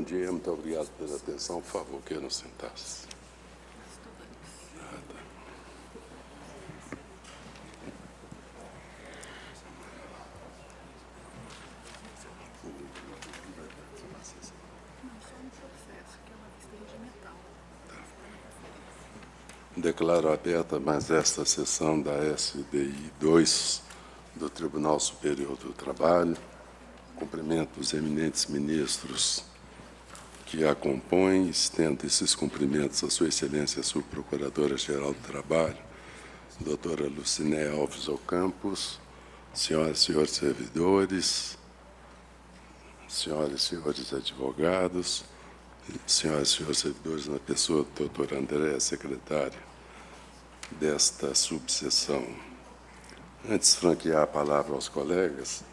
dia, muito obrigado pela atenção. Por favor, queiram sentar-se. Declaro aberta mais esta sessão da SDI 2 do Tribunal Superior do Trabalho. Cumprimento os eminentes ministros que a compõem, estendo esses cumprimentos à Sua Excelência, a Subprocuradora-Geral do Trabalho, doutora Lucinéia Alves Ocampos, senhoras e senhores servidores, senhoras e senhores advogados, senhoras e senhores servidores, na pessoa do doutor André, secretário desta subseção. Antes de franquear a palavra aos colegas,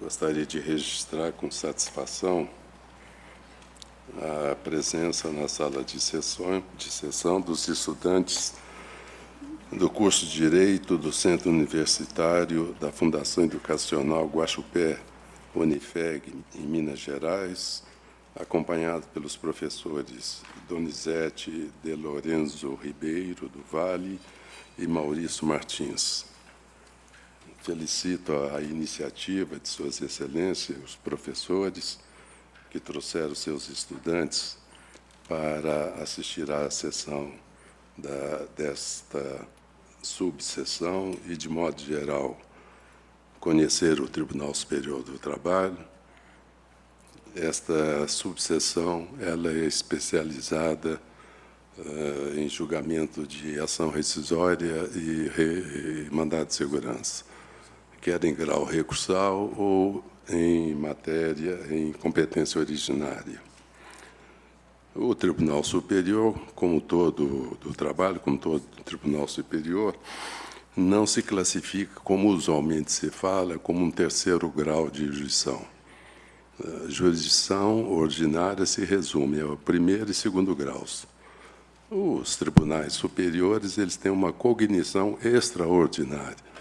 gostaria de registrar com satisfação a presença na sala de sessão dos estudantes do curso de Direito do Centro Universitário da Fundação Educacional Guaxupé, Unifeg, em Minas Gerais, acompanhado pelos professores Donizete de Lorenzo Ribeiro, do Vale, e Maurício Martins. Felicito a iniciativa de Suas Excelências, os professores, que trouxeram seus estudantes para assistir à sessão desta subseção e, de modo geral, conhecer o Tribunal Superior do Trabalho. Esta subseção ela é especializada em julgamento de ação rescisória e mandado de segurança, quer em grau recursal ou em matéria, em competência originária. O Tribunal Superior, como todo do trabalho, como todo Tribunal Superior, não se classifica, como usualmente se fala, como um terceiro grau de jurisdição. A jurisdição ordinária se resume ao primeiro e segundo graus. Os tribunais superiores eles têm uma cognição extraordinária.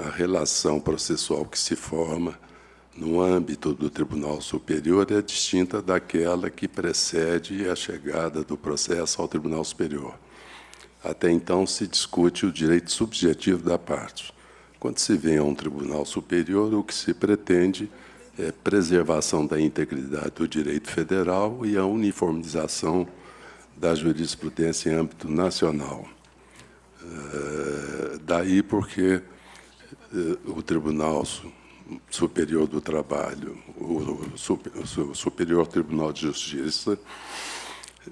A relação processual que se forma no âmbito do Tribunal Superior é distinta daquela que precede a chegada do processo ao Tribunal Superior. Até então, se discute o direito subjetivo da parte. Quando se vem a um Tribunal Superior, o que se pretende é preservação da integridade do direito federal e a uniformização da jurisprudência em âmbito nacional. Daí porque o Tribunal Superior do Trabalho, o Superior Tribunal de Justiça,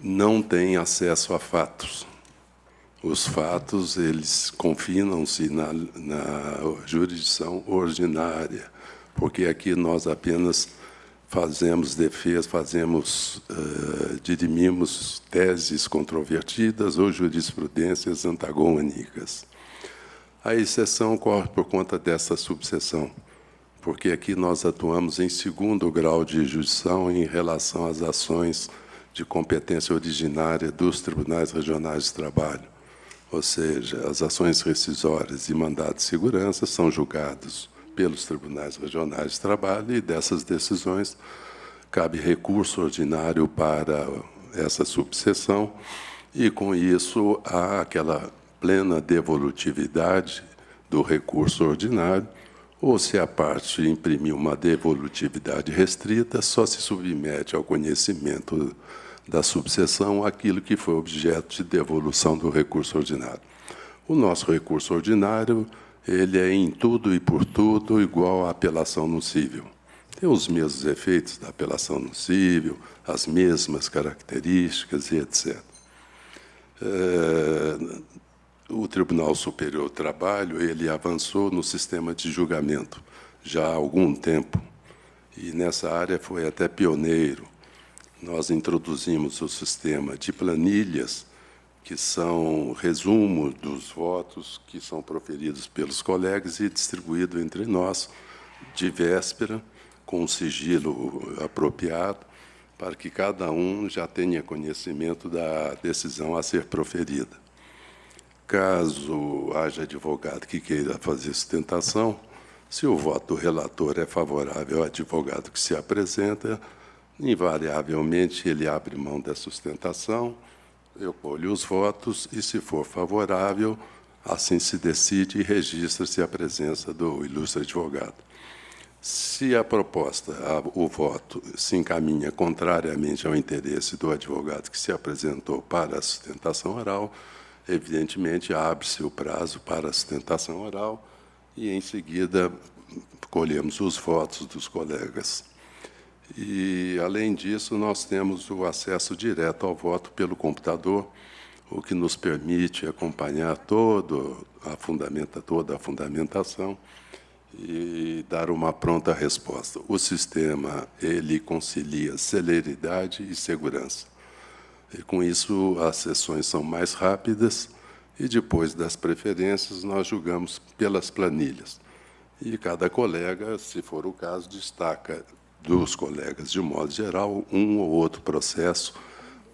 não tem acesso a fatos. Os fatos eles confinam-se na jurisdição ordinária, porque aqui nós apenas fazemos defesa, dirimimos teses controvertidas ou jurisprudências antagônicas. A exceção ocorre por conta dessa subseção, porque aqui nós atuamos em segundo grau de jurisdição em relação às ações de competência originária dos tribunais regionais de trabalho, ou seja, as ações rescisórias e mandado de segurança são julgados pelos tribunais regionais de trabalho e dessas decisões cabe recurso ordinário para essa subseção e, com isso, há aquela plena devolutividade do recurso ordinário, ou se a parte imprimir uma devolutividade restrita, só se submete ao conhecimento da subseção aquilo que foi objeto de devolução do recurso ordinário. O nosso recurso ordinário ele é em tudo e por tudo igual à apelação no cível. Tem os mesmos efeitos da apelação no cível, as mesmas características e etc. O Tribunal Superior do Trabalho ele avançou no sistema de julgamento já há algum tempo, e nessa área foi até pioneiro. Nós introduzimos o sistema de planilhas, que são resumo dos votos que são proferidos pelos colegas e distribuído entre nós de véspera, com um sigilo apropriado, para que cada um já tenha conhecimento da decisão a ser proferida. Caso haja advogado que queira fazer sustentação, se o voto do relator é favorável ao advogado que se apresenta, Invariavelmente, ele abre mão da sustentação, eu colho os votos e, se for favorável, assim se decide e registra-se a presença do ilustre advogado. Se a proposta, o voto, se encaminha contrariamente ao interesse do advogado que se apresentou para a sustentação oral, evidentemente, abre-se o prazo para a sustentação oral e, em seguida, colhemos os votos dos colegas. E, além disso, nós temos o acesso direto ao voto pelo computador, o que nos permite acompanhar toda a fundamentação e dar uma pronta resposta. O sistema, ele concilia celeridade e segurança. E, com isso, as sessões são mais rápidas e, depois das preferências, nós julgamos pelas planilhas. E cada colega, se for o caso, destaca dos colegas, de modo geral, um ou outro processo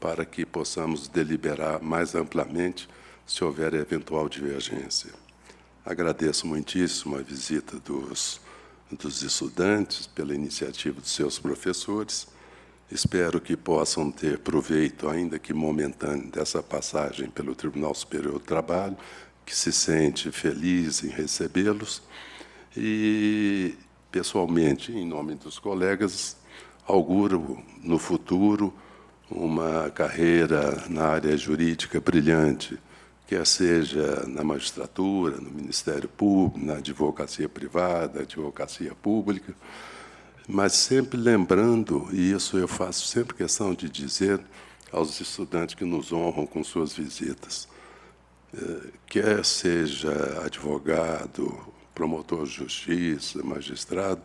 para que possamos deliberar mais amplamente se houver eventual divergência. Agradeço muitíssimo a visita dos estudantes, pela iniciativa dos seus professores. Espero que possam ter proveito, ainda que momentâneo, dessa passagem pelo Tribunal Superior do Trabalho, que se sente feliz em recebê-los. E, pessoalmente, em nome dos colegas, auguro, no futuro, uma carreira na área jurídica brilhante, quer seja na magistratura, no Ministério Público, na advocacia privada, advocacia pública, mas sempre lembrando, e isso eu faço sempre questão de dizer aos estudantes que nos honram com suas visitas, quer seja advogado, promotor de justiça, magistrado,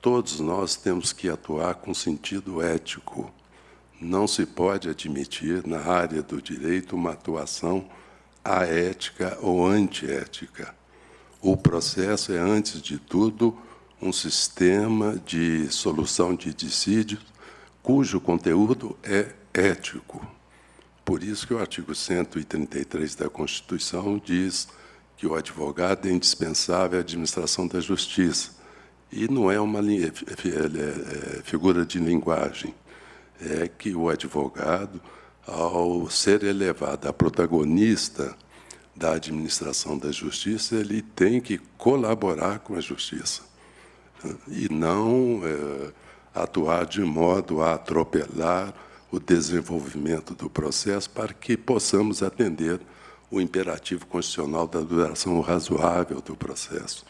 todos nós temos que atuar com sentido ético. Não se pode admitir, na área do direito, uma atuação aética ou antiética. O processo é, antes de tudo, um sistema de solução de dissídios cujo conteúdo é ético. Por isso que o artigo 133 da Constituição diz que o advogado é indispensável à administração da justiça. E não é uma figura de linguagem. É que o advogado, ao ser elevado a protagonista da administração da justiça, ele tem que colaborar com a justiça e não atuar de modo a atropelar o desenvolvimento do processo para que possamos atender o imperativo constitucional da duração razoável do processo.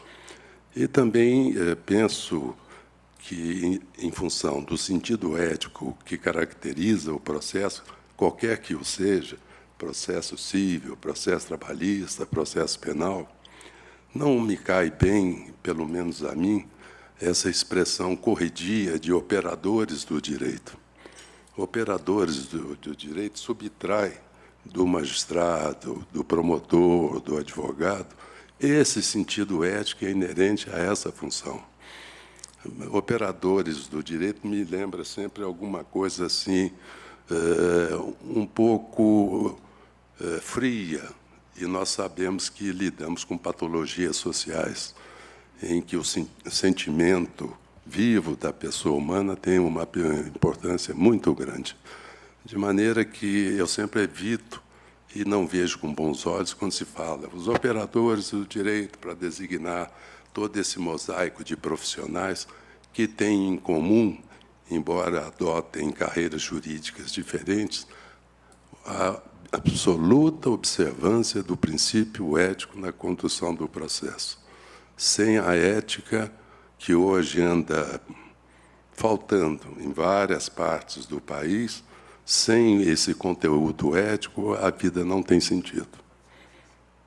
E também penso que, em função do sentido ético que caracteriza o processo, qualquer que o seja, processo civil, processo trabalhista, processo penal, não me cai bem, pelo menos a mim, essa expressão corredia de operadores do direito. Operadores do direito subtrai do magistrado, do promotor, do advogado, esse sentido ético é inerente a essa função. Operadores do direito me lembra sempre alguma coisa assim, um pouco fria, e nós sabemos que lidamos com patologias sociais, em que o sentimento vivo da pessoa humana tem uma importância muito grande. De maneira que eu sempre evito e não vejo com bons olhos quando se fala os operadores do direito para designar todo esse mosaico de profissionais que têm em comum, embora adotem carreiras jurídicas diferentes, a absoluta observância do princípio ético na condução do processo. Sem a ética, que hoje anda faltando em várias partes do país, sem esse conteúdo ético, a vida não tem sentido.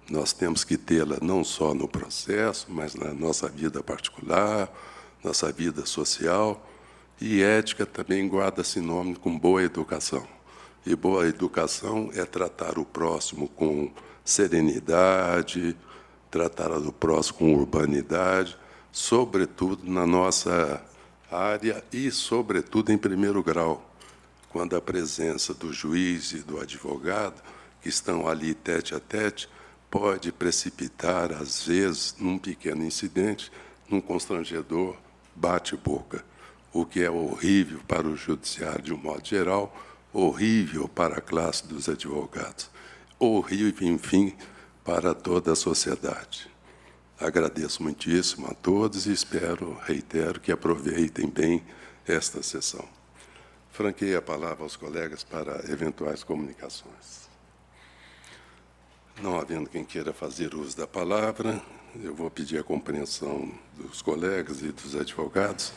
Nós temos que tê-la não só no processo, mas na nossa vida particular, nossa vida social, e ética também guarda sinônimo com boa educação. E boa educação é tratar o próximo com serenidade, tratar o próximo com urbanidade, sobretudo na nossa área e, sobretudo, em primeiro grau, quando a presença do juiz e do advogado, que estão ali tete a tete, pode precipitar, às vezes, num pequeno incidente, num constrangedor bate-boca. o que é horrível para o judiciário de um modo geral, horrível para a classe dos advogados, horrível, enfim, para toda a sociedade. Agradeço muitíssimo a todos e reitero, que aproveitem bem esta sessão. Franqueei a palavra aos colegas para eventuais comunicações. Não havendo quem queira fazer uso da palavra, eu vou pedir a compreensão dos colegas e dos advogados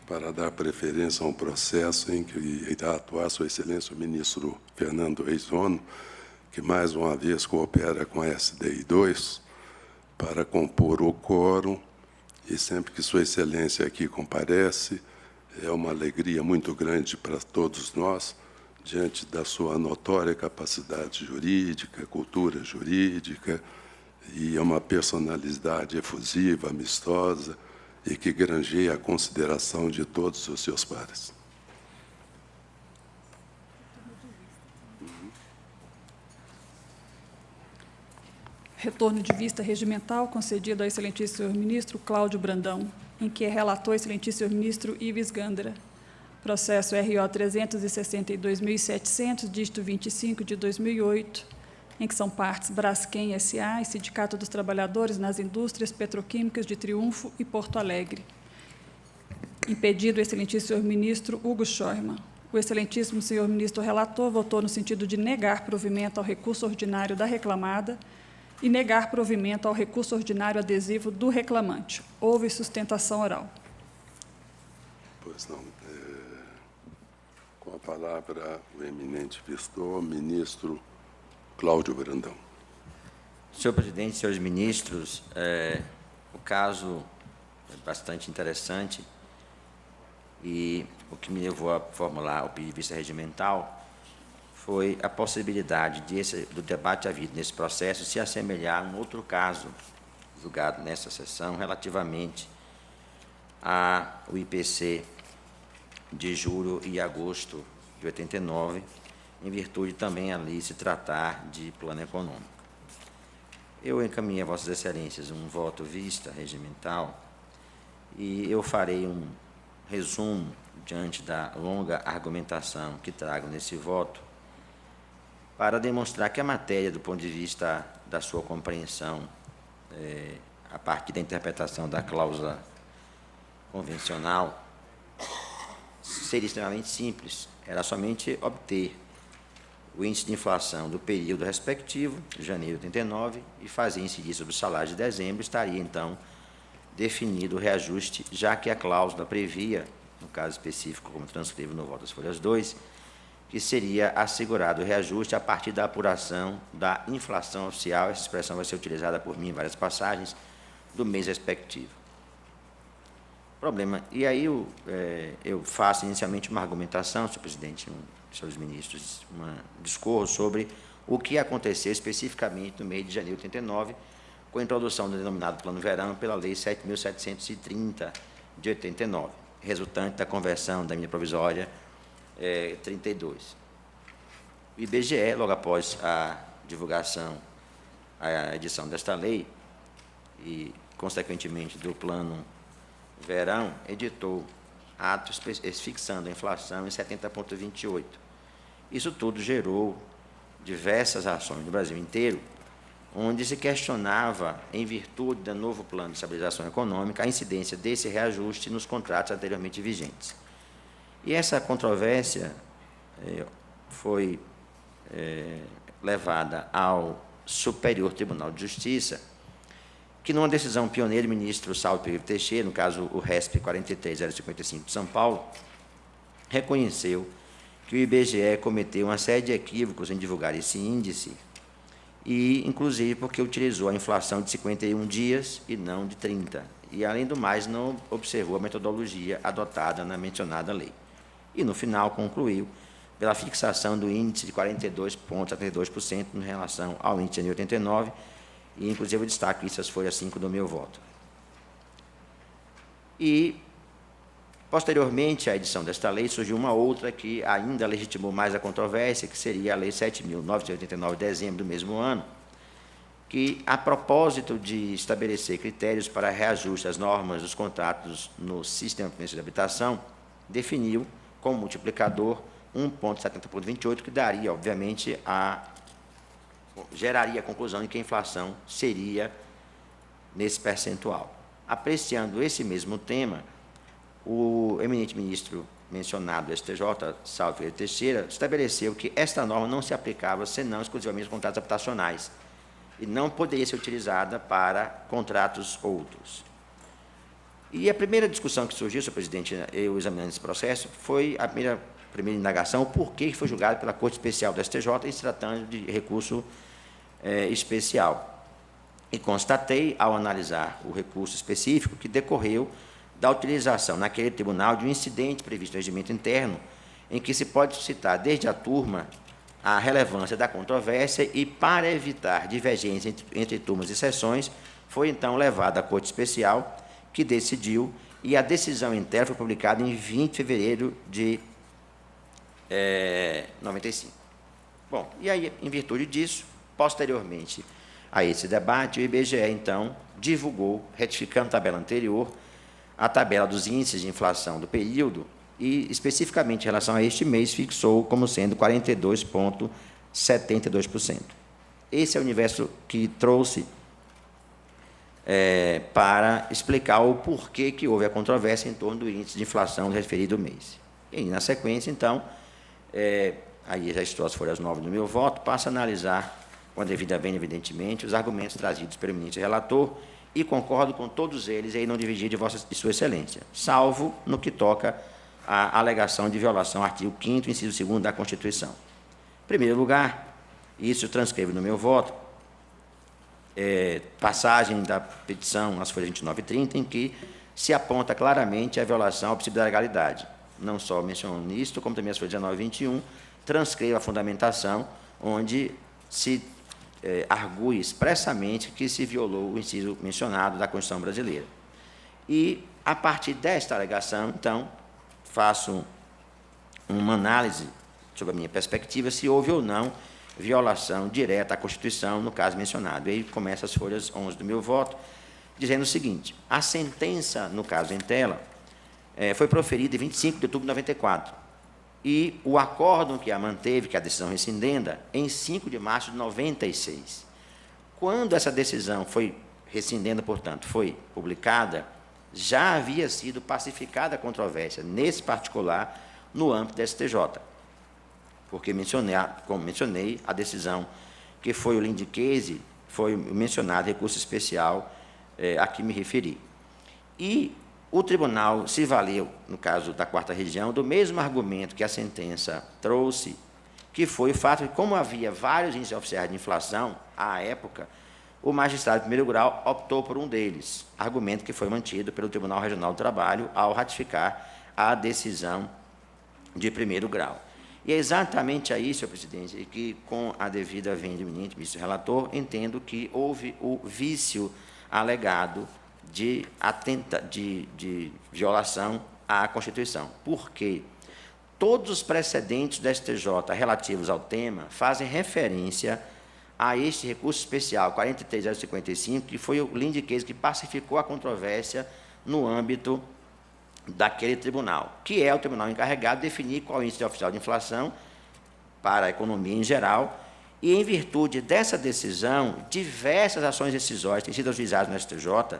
para dar preferência a um processo em que irá atuar Sua Excelência o ministro Fernando Reis Rono, que mais uma vez coopera com a SDI 2 para compor o quórum, e sempre que Sua Excelência aqui comparece, é uma alegria muito grande para todos nós, diante da sua notória capacidade jurídica, cultura jurídica, e é uma personalidade efusiva, amistosa, e que granjeia a consideração de todos os seus pares. Retorno de vista regimental concedido ao excelentíssimo senhor ministro Cláudio Brandão, em que é relator excelentíssimo senhor ministro Ives Gandara. Processo RO 362.700, dígito 25 de 2008, em que são partes Braskem S.A. e Sindicato dos Trabalhadores nas Indústrias Petroquímicas de Triunfo e Porto Alegre. Impedido o excelentíssimo senhor ministro Hugo Scheuermann. O excelentíssimo senhor ministro relator votou no sentido de negar provimento ao recurso ordinário da reclamada e negar provimento ao recurso ordinário adesivo do reclamante. Houve sustentação oral. Pois não. Com a palavra, o eminente vistor, ministro Cláudio Brandão. Senhor presidente, senhores ministros, o caso é bastante interessante e o que me levou a formular o pedido de vista regimental foi a possibilidade do debate havido nesse processo se assemelhar a um outro caso julgado nesta sessão relativamente ao IPC de julho e agosto de 89, em virtude também ali se tratar de plano econômico. Eu encaminhei a Vossas Excelências um voto vista regimental e eu farei um resumo diante da longa argumentação que trago nesse voto para demonstrar que a matéria, do ponto de vista da sua compreensão, a partir da interpretação da cláusula convencional, seria extremamente simples. Era somente obter o índice de inflação do período respectivo, de janeiro de 89, e fazer incidir sobre o salário de dezembro, estaria, então, definido o reajuste, já que a cláusula previa, no caso específico, como transcrevo no voto das folhas 2, que seria assegurado o reajuste a partir da apuração da inflação oficial. Essa expressão vai ser utilizada por mim em várias passagens do mês respectivo. Problema. E aí eu faço inicialmente uma argumentação, senhor presidente, senhores ministros, discorro sobre o que aconteceu especificamente no mês de janeiro de 89, com a introdução do denominado Plano Verão pela Lei 7.730 de 89, resultante da conversão da emenda provisória 32. O IBGE, logo após a divulgação, a edição desta lei e, consequentemente, do Plano Verão, editou atos fixando a inflação em 70,28. Isso tudo gerou diversas ações no Brasil inteiro, onde se questionava, em virtude do novo plano de estabilização econômica, a incidência desse reajuste nos contratos anteriormente vigentes. E essa controvérsia foi levada ao Superior Tribunal de Justiça, que, numa decisão pioneira, o ministro Salvo Pereira Teixeira, no caso o RESP 43055 de São Paulo, reconheceu que o IBGE cometeu uma série de equívocos em divulgar esse índice, e, inclusive, porque utilizou a inflação de 51 dias e não de 30, e, além do mais, não observou a metodologia adotada na mencionada lei. E, no final, concluiu pela fixação do índice de 42,72% em relação ao índice de 89, e, inclusive, eu destaco isso, as folhas 5 do meu voto. E, posteriormente à edição desta lei, surgiu uma outra que ainda legitimou mais a controvérsia, que seria a Lei 7.989, de dezembro do mesmo ano, que, a propósito de estabelecer critérios para reajuste às normas dos contratos no Sistema de Previdência de Habitação, definiu como multiplicador 1,70 por 28, que daria, obviamente, geraria a conclusão de que a inflação seria nesse percentual. Apreciando esse mesmo tema, o eminente ministro mencionado do STJ, Salvo Ferreira Teixeira, estabeleceu que esta norma não se aplicava senão exclusivamente aos contratos habitacionais e não poderia ser utilizada para contratos outros. E a primeira discussão que surgiu, senhor presidente, eu examinando esse processo, foi a primeira indagação, o porquê foi julgado pela Corte Especial do STJ em se tratando de recurso especial. E constatei, ao analisar o recurso específico, que decorreu da utilização naquele tribunal de um incidente previsto no regimento interno, em que se pode suscitar desde a turma a relevância da controvérsia e, para evitar divergência entre turmas e sessões, foi então levado à Corte Especial, que decidiu, e a decisão interna foi publicada em 20 de fevereiro de 95. Bom, e aí, em virtude disso, posteriormente a esse debate, o IBGE, então, divulgou, retificando a tabela anterior, a tabela dos índices de inflação do período e, especificamente em relação a este mês, fixou como sendo 42,72%. Esse é o universo que trouxe para explicar o porquê que houve a controvérsia em torno do índice de inflação do referido mês. E, na sequência, então, aí já estou as folhas 9 do meu voto, passo a analisar, com a devida vênia, evidentemente, os argumentos trazidos pelo ministro relator e concordo com todos eles e não dividir de Sua Excelência, salvo no que toca à alegação de violação ao artigo 5º, inciso 2º da Constituição. Em primeiro lugar, isso transcrevo no meu voto, passagem da petição, as folhas 29 e 30, em que se aponta claramente a violação ao princípio da legalidade. Não só menciono nisto, como também as folhas 19 e 21, transcrevo a fundamentação, onde se argue expressamente que se violou o inciso mencionado da Constituição brasileira. E, a partir desta alegação, então, faço uma análise sobre a minha perspectiva, se houve ou não violação direta à Constituição, no caso mencionado. E aí começa as folhas 11 do meu voto, dizendo o seguinte: a sentença, no caso em tela, foi proferida em 25 de outubro de 94, e o acórdão que a manteve, que é a decisão rescindenda, em 5 de março de 96. Quando essa decisão foi rescindenda, portanto, foi publicada, já havia sido pacificada a controvérsia, nesse particular, no âmbito da STJ, porque como mencionei, a decisão que foi o linde case, foi mencionado recurso especial a que me referi. E o tribunal se valeu, no caso da 4ª Região, do mesmo argumento que a sentença trouxe, que foi o fato de que, como havia vários índices oficiais de inflação, à época, o magistrado de primeiro grau optou por um deles, argumento que foi mantido pelo Tribunal Regional do Trabalho ao ratificar a decisão de primeiro grau. E é exatamente aí, senhor presidente, que, com a devida vênia do ministro relator, entendo que houve o vício alegado de violação à Constituição. Porque todos os precedentes do STJ relativos ao tema fazem referência a este recurso especial 43055, que foi o linde case que pacificou a controvérsia no âmbito daquele tribunal, que é o tribunal encarregado de definir qual é o índice oficial de inflação para a economia em geral, e, em virtude dessa decisão, diversas ações decisórias têm sido ajuizadas no STJ,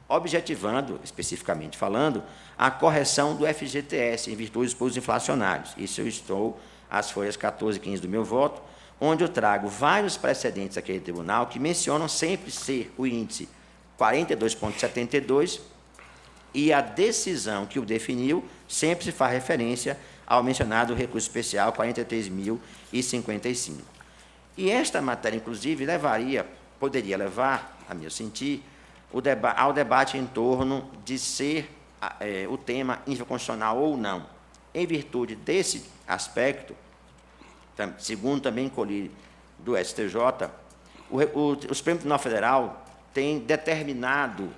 objetivando, especificamente falando, a correção do FGTS em virtude dos pulos inflacionários. Isso eu estou às folhas 14 e 15 do meu voto, onde eu trago vários precedentes daquele tribunal que mencionam sempre ser o índice 42,72 e a decisão que o definiu sempre se faz referência ao mencionado recurso especial 43.055. E esta matéria, inclusive, poderia levar, a meu sentir, ao debate em torno de ser o tema infraconstitucional ou não. Em virtude desse aspecto, segundo também colhi do STJ, o Supremo Tribunal Federal tem determinado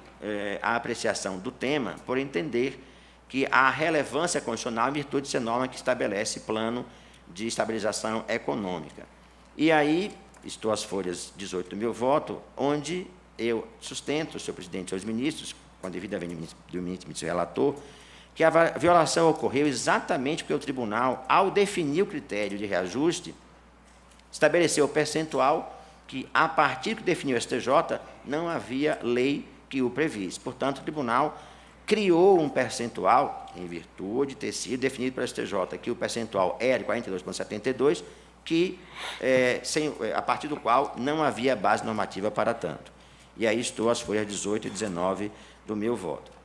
a apreciação do tema por entender que há relevância constitucional em virtude de ser norma que estabelece plano de estabilização econômica. E aí, estou às folhas 18 do meu voto, onde eu sustento, senhor presidente e senhores ministros, com a devida vênia do ministro relator, que a violação ocorreu exatamente porque o tribunal, ao definir o critério de reajuste, estabeleceu o percentual que, a partir que definiu o STJ, não havia lei que o previsse. Portanto, o tribunal criou um percentual, em virtude de ter sido definido pelo STJ, que o percentual era de 42,72, que, a partir do qual não havia base normativa para tanto. E aí estou as folhas 18 e 19 do meu voto.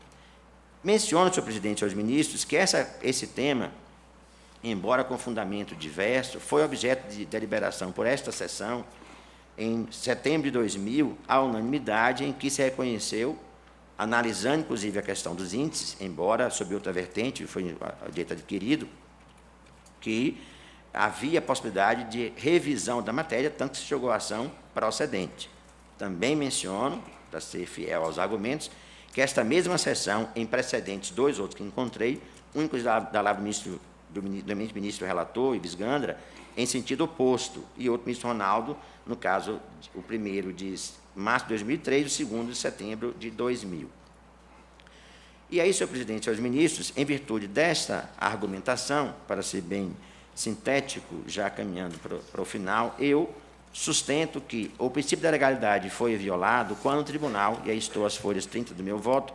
Menciono, senhor presidente, aos ministros, que esse tema, embora com fundamento diverso, foi objeto de deliberação por esta sessão, em setembro de 2000, à unanimidade, em que se reconheceu, analisando, inclusive, a questão dos índices, embora sob outra vertente, foi direito adquirido, que havia possibilidade de revisão da matéria, tanto que se jogou a ação procedente. Também menciono, para ser fiel aos argumentos, que esta mesma sessão, em precedentes, 2 outros que encontrei, um, inclusive, da lá do ministro relator, Ives Gandra, em sentido oposto, e outro ministro Ronaldo, no caso, o primeiro de março de 2003, o segundo de setembro de 2000. E aí, senhor presidente, senhores ministros, em virtude desta argumentação, para ser bem sintético, já caminhando para o final, eu sustento que o princípio da legalidade foi violado quando o tribunal, e aí estou às folhas 30 do meu voto,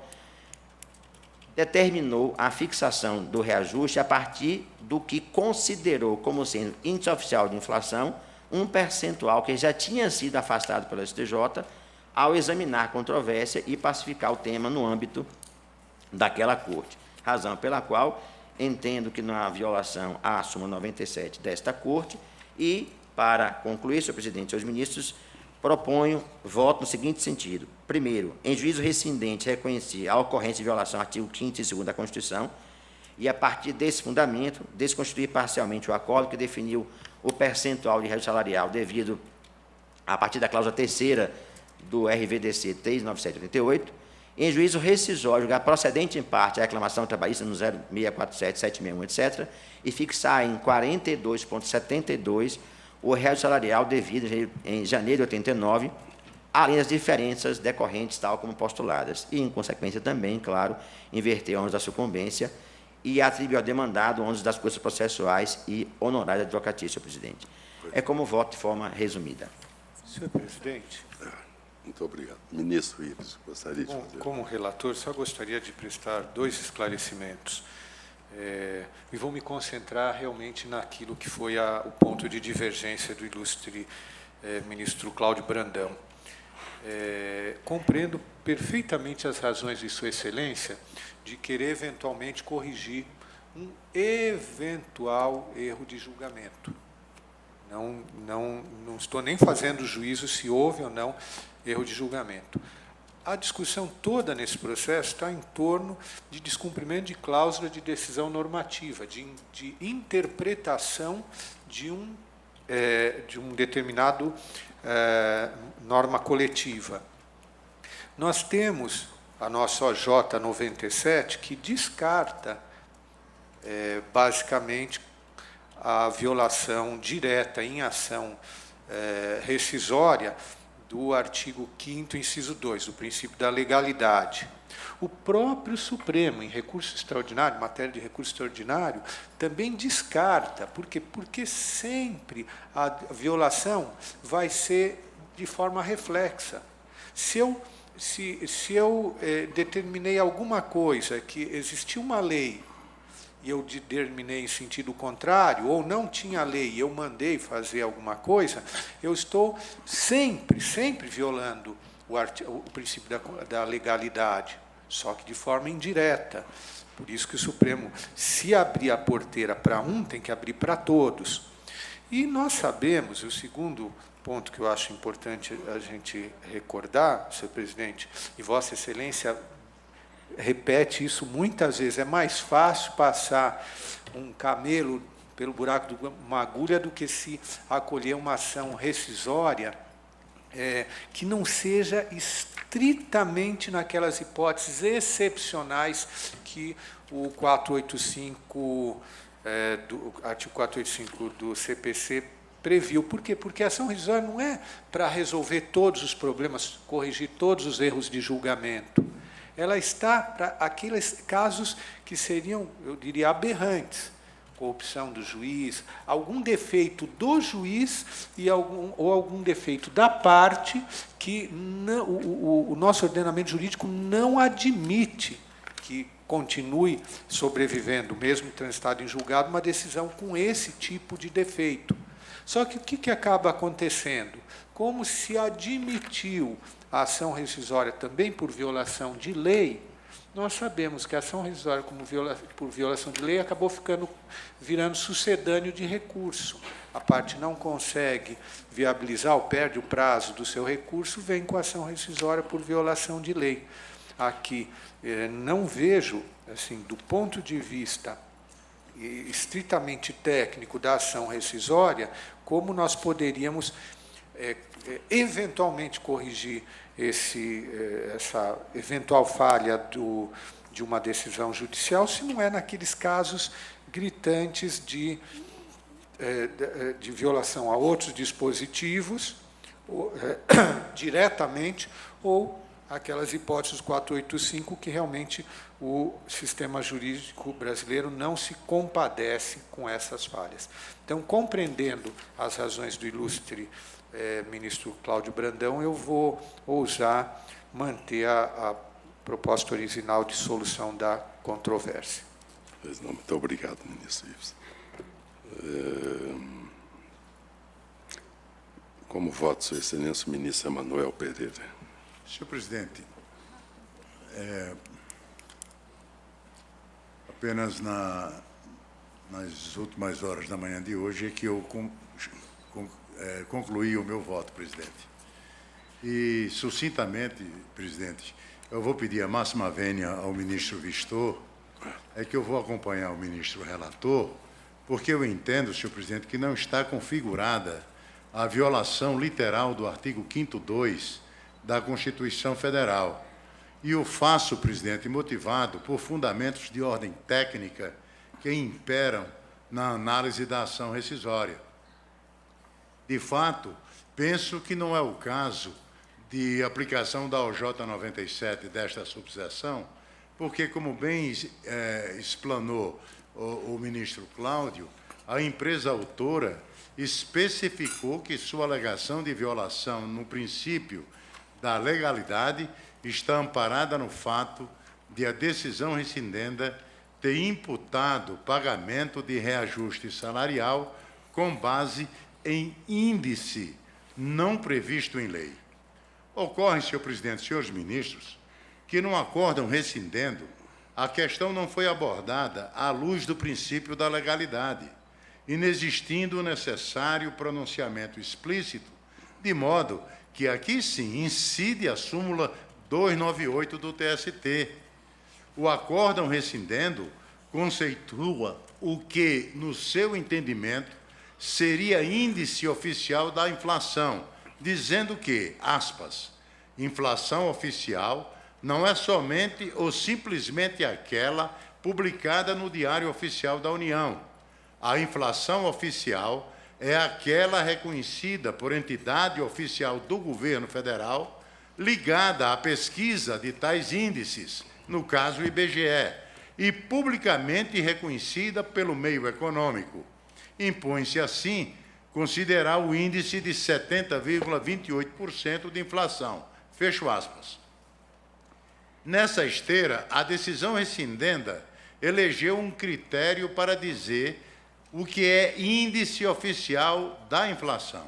determinou a fixação do reajuste a partir do que considerou como sendo índice oficial de inflação, um percentual que já tinha sido afastado pelo STJ ao examinar a controvérsia e pacificar o tema no âmbito daquela corte. Razão pela qual entendo que não há violação à súmula 97 desta corte e, para concluir, senhor presidente e senhores ministros, proponho voto no seguinte sentido. Primeiro, em juízo rescindente, reconhecer a ocorrência de violação ao artigo 5º e 2º da Constituição e, a partir desse fundamento, desconstituir parcialmente o acordo que definiu o percentual de reajuste salarial devido a partir da cláusula 3ª do RVDC 39788, em juízo rescisório, julgar procedente em parte a reclamação trabalhista no 0647, 761, etc., e fixar em 42,72 o reajuste salarial devido em janeiro de 89, além das diferenças decorrentes, tal como postuladas. E, em consequência, também, claro, inverter o ônus da sucumbência e atribuir ao demandado o ônus das custas processuais e honorários advocatícios, senhor presidente. É como voto de forma resumida. Senhor presidente. Muito obrigado. Ministro Ives, gostaria de fazer. Como relator, só gostaria de prestar 2 esclarecimentos. E vou me concentrar realmente naquilo que foi o ponto de divergência do ilustre ministro Cláudio Brandão. Compreendo perfeitamente as razões de Sua Excelência de querer eventualmente corrigir um eventual erro de julgamento. Não estou nem fazendo juízo se houve ou não erro de julgamento. A discussão toda nesse processo está em torno de descumprimento de cláusula de decisão normativa, de interpretação de um determinado norma coletiva. Nós temos a nossa OJ 97, que descarta, basicamente, a violação direta em ação rescisória do artigo 5º, inciso 2, do princípio da legalidade. O próprio Supremo, em recurso extraordinário, matéria de recurso extraordinário, também descarta. Por quê? Porque sempre a violação vai ser de forma reflexa. Se eu determinei alguma coisa, que existia uma lei, e eu determinei em sentido contrário, ou não tinha lei e eu mandei fazer alguma coisa, eu estou sempre violando o princípio da legalidade, só que de forma indireta. Por isso que o Supremo, se abrir a porteira para um, tem que abrir para todos. E nós sabemos, o segundo ponto que eu acho importante a gente recordar, senhor presidente, e Vossa Excelência repete isso muitas vezes, é mais fácil passar um camelo pelo buraco de uma agulha do que se acolher uma ação rescisória que não seja estritamente naquelas hipóteses excepcionais que o 485, artigo 485 do CPC previu. Por quê? Porque a ação rescisória não é para resolver todos os problemas, corrigir todos os erros de julgamento. ela está para aqueles casos que seriam, eu diria, aberrantes. Corrupção do juiz, algum defeito do juiz ou algum defeito da parte que não, o nosso ordenamento jurídico não admite que continue sobrevivendo, mesmo transitado em julgado, uma decisão com esse tipo de defeito. Só que o que acaba acontecendo? Como se admitiu a ação rescisória também por violação de lei, nós sabemos que a ação rescisória por violação de lei acabou virando sucedâneo de recurso. A parte não consegue viabilizar ou perde o prazo do seu recurso, vem com a ação rescisória por violação de lei. Aqui, não vejo, assim, do ponto de vista estritamente técnico da ação rescisória, como nós poderíamos eventualmente corrigir essa eventual falha de uma decisão judicial, se não é naqueles casos gritantes de violação a outros dispositivos, diretamente, ou aquelas hipóteses 485 que realmente o sistema jurídico brasileiro não se compadece com essas falhas. Então, compreendendo as razões do ilustre ministro Cláudio Brandão, eu vou ousar manter a proposta original de solução da controvérsia. Pois não, muito obrigado, ministro Ives. Como voto, Sua Excelência, o ministro Emanuel Pereira. Senhor presidente, apenas nas últimas horas da manhã de hoje é que eu concluí o meu voto, presidente. E, sucintamente, presidente, eu vou pedir a máxima vênia ao ministro Vistor, que eu vou acompanhar o ministro relator, porque eu entendo, senhor presidente, que não está configurada a violação literal do artigo 5º2 da Constituição Federal. E o faço, presidente, motivado por fundamentos de ordem técnica que imperam na análise da ação rescisória. De fato, penso que não é o caso de aplicação da OJ 97 desta subseção, porque, como bem explanou o ministro Cláudio, a empresa autora especificou que sua alegação de violação no princípio da legalidade está amparada no fato de a decisão rescindenda ter imputado o pagamento de reajuste salarial com base em índice não previsto em lei. Ocorre, senhor presidente, senhores ministros, que no acórdão rescindendo, a questão não foi abordada à luz do princípio da legalidade, inexistindo o necessário pronunciamento explícito, de modo que aqui sim incide a súmula 298 do TST. O acórdão rescindendo conceitua o que, no seu entendimento, seria índice oficial da inflação, dizendo que, aspas, inflação oficial não é somente ou simplesmente aquela publicada no Diário Oficial da União. A inflação oficial é aquela reconhecida por entidade oficial do governo federal, ligada à pesquisa de tais índices, no caso o IBGE, e publicamente reconhecida pelo meio econômico. Impõe-se, assim, considerar o índice de 70,28% de inflação. Fecho aspas. Nessa esteira, a decisão rescindenda elegeu um critério para dizer o que é índice oficial da inflação.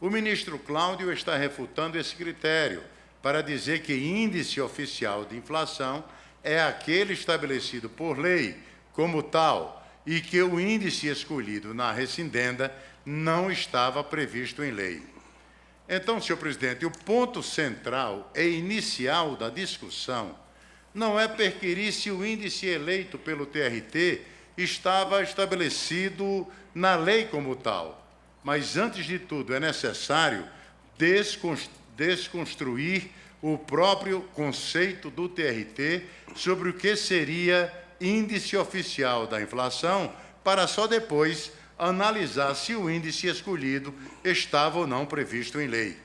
O ministro Cláudio está refutando esse critério para dizer que índice oficial de inflação é aquele estabelecido por lei como tal e que o índice escolhido na rescindenda não estava previsto em lei. Então, senhor presidente, o ponto central e inicial da discussão não é perquirir se o índice eleito pelo TRT estava estabelecido na lei como tal, mas, antes de tudo, é necessário desconstruir o próprio conceito do TRT sobre o que seria índice oficial da inflação, para só depois analisar se o índice escolhido estava ou não previsto em lei.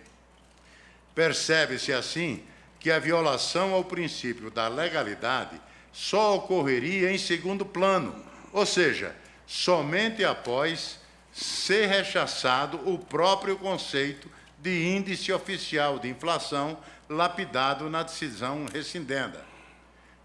Percebe-se, assim, que a violação ao princípio da legalidade só ocorreria em segundo plano, ou seja, somente após ser rechaçado o próprio conceito de índice oficial de inflação lapidado na decisão rescindenda.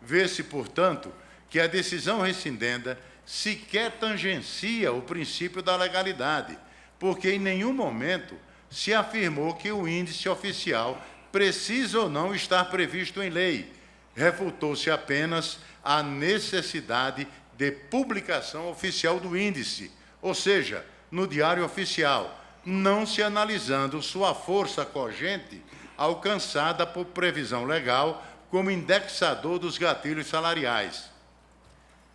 Vê-se, portanto, que a decisão rescindenda sequer tangencia o princípio da legalidade, porque em nenhum momento se afirmou que o índice oficial precisa ou não estar previsto em lei. Refutou-se apenas a necessidade de publicação oficial do índice, ou seja, no Diário Oficial, não se analisando sua força cogente alcançada por previsão legal como indexador dos gatilhos salariais.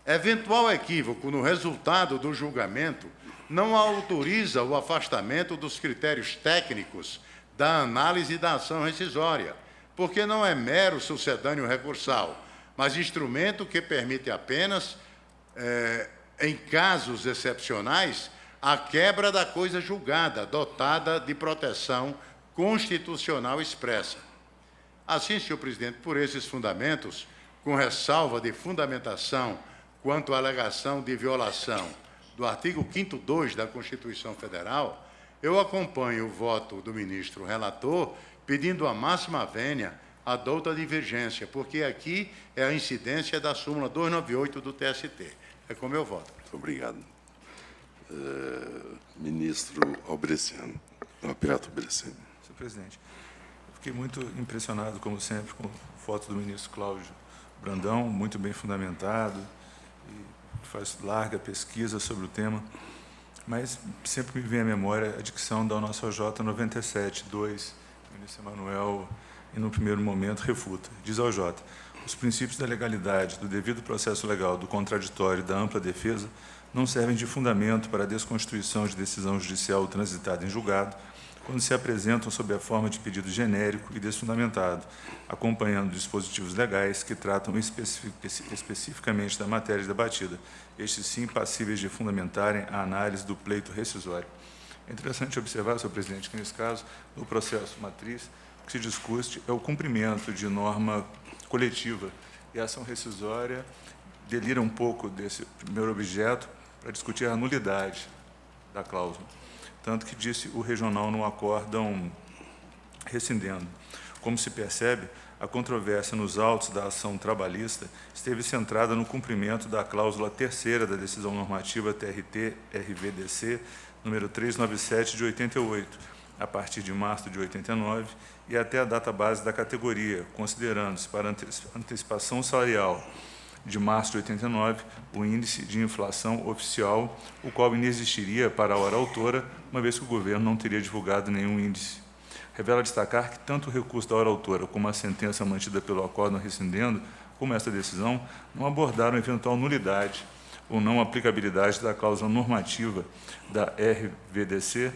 Eventual equívoco no resultado do julgamento não autoriza o afastamento dos critérios técnicos da análise da ação rescisória, porque não é mero sucedâneo recursal, mas instrumento que permite apenas, em casos excepcionais, a quebra da coisa julgada, dotada de proteção constitucional expressa. Assim, senhor presidente, por esses fundamentos, com ressalva de fundamentação quanto à alegação de violação do artigo 5º da Constituição Federal, eu acompanho o voto do ministro relator, pedindo a máxima vênia a douta divergência, porque aqui é a incidência da súmula 298 do TST. É como eu voto. Muito obrigado. Ministro Albreciano. Alberto Breceni. Senhor presidente, eu fiquei muito impressionado, como sempre, com a foto do ministro Cláudio Brandão, muito bem fundamentado, e faz larga pesquisa sobre o tema, mas sempre me vem à memória a dicção da nossa OJ 97, 2, o ministro Emanuel, e no primeiro momento refuta. Diz a OJ: os princípios da legalidade, do devido processo legal, do contraditório e da ampla defesa não servem de fundamento para a desconstituição de decisão judicial transitada em julgado, quando se apresentam sob a forma de pedido genérico e desfundamentado, acompanhando dispositivos legais que tratam especificamente da matéria debatida, estes sim passíveis de fundamentarem a análise do pleito rescisório. É interessante observar, senhor presidente, que nesse caso, no processo matriz, o que se discute é o cumprimento de norma coletiva, e a ação rescisória delira um pouco desse primeiro objeto para discutir a nulidade da cláusula, tanto que disse o regional no acórdão rescindendo. Como se percebe, a controvérsia nos autos da ação trabalhista esteve centrada no cumprimento da cláusula 3ª da decisão normativa TRT-RVDC número 397 de 88, a partir de março de 89 e até a data base da categoria, considerando-se para antecipação salarial de março de 89, o índice de inflação oficial, o qual inexistiria para a hora autora, uma vez que o governo não teria divulgado nenhum índice. Revela destacar que tanto o recurso da hora autora como a sentença mantida pelo acórdão rescindendo, como esta decisão, não abordaram eventual nulidade ou não aplicabilidade da cláusula normativa da RVDC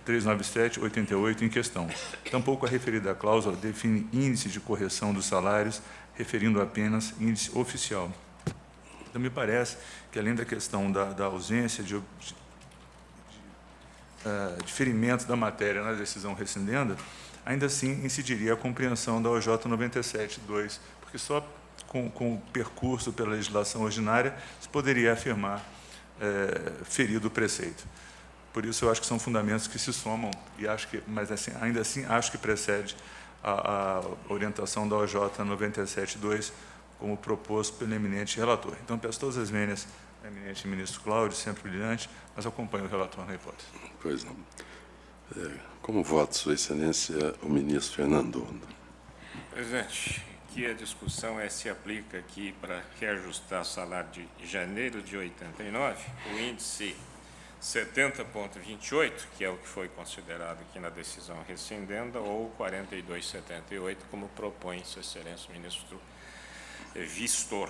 397/88 em questão. Tampouco a referida cláusula define índice de correção dos salários, referindo apenas índice oficial. Então, me parece que, além da questão da ausência de ferimento da matéria na decisão rescindenda, ainda assim incidiria a compreensão da OJ 97/2, porque só com o percurso pela legislação ordinária se poderia afirmar ferido o preceito. Por isso, eu acho que são fundamentos que se somam, e acho que, mas assim, ainda assim acho que precede a orientação da OJ 97/2, como proposto pelo eminente relator. Então, peço todas as vênias ao eminente ministro Cláudio, sempre brilhante, mas acompanho o relator na hipótese. Pois não. Como vota, Sua Excelência, o ministro Fernando Onda? Presidente, que a discussão se aplica aqui para reajustar o salário de janeiro de 89, o índice 70,28, que é o que foi considerado aqui na decisão rescindenda, ou 42,78, como propõe Sua Excelência o ministro Vistor.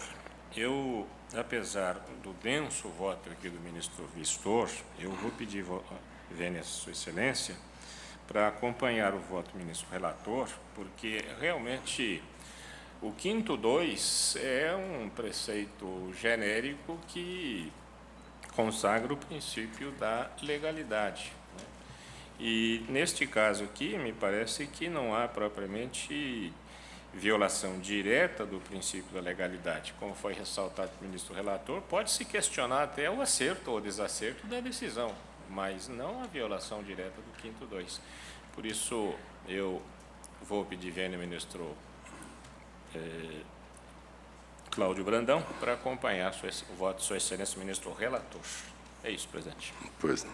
Eu, apesar do denso voto aqui do ministro Vistor, eu vou pedir vênia a Sua Excelência para acompanhar o voto do ministro relator, porque realmente o 5º2 é um preceito genérico que consagra o princípio da legalidade, né? E, neste caso aqui, me parece que não há propriamente violação direta do princípio da legalidade, como foi ressaltado pelo ministro relator, pode-se questionar até o acerto ou desacerto da decisão, mas não a violação direta do quinto 2. Por isso, eu vou pedir vênia, ministro Cláudio Brandão, para acompanhar o voto de Sua Excelência, ministro relator. É isso, presidente. Pois não.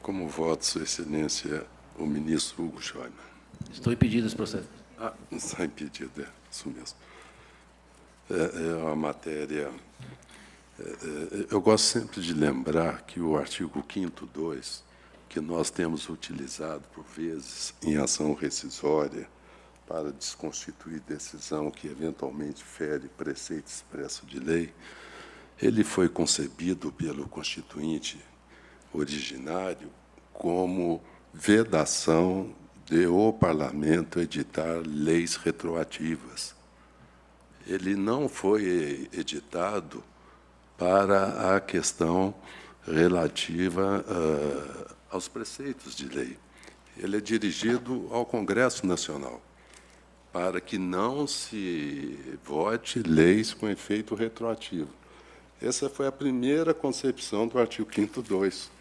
Como voto, Sua Excelência, o ministro Hugo Schäuble. Estou impedido desse processo. Está impedido, isso mesmo. É uma matéria... eu gosto sempre de lembrar que o artigo 5º 2, que nós temos utilizado, por vezes, em ação rescisória, para desconstituir decisão que, eventualmente, fere preceito expresso de lei, ele foi concebido pelo Constituinte originário como vedação de o Parlamento editar leis retroativas. Ele não foi editado para a questão relativa aos preceitos de lei. Ele é dirigido ao Congresso Nacional, para que não se vote leis com efeito retroativo. Essa foi a primeira concepção do artigo 5º 2.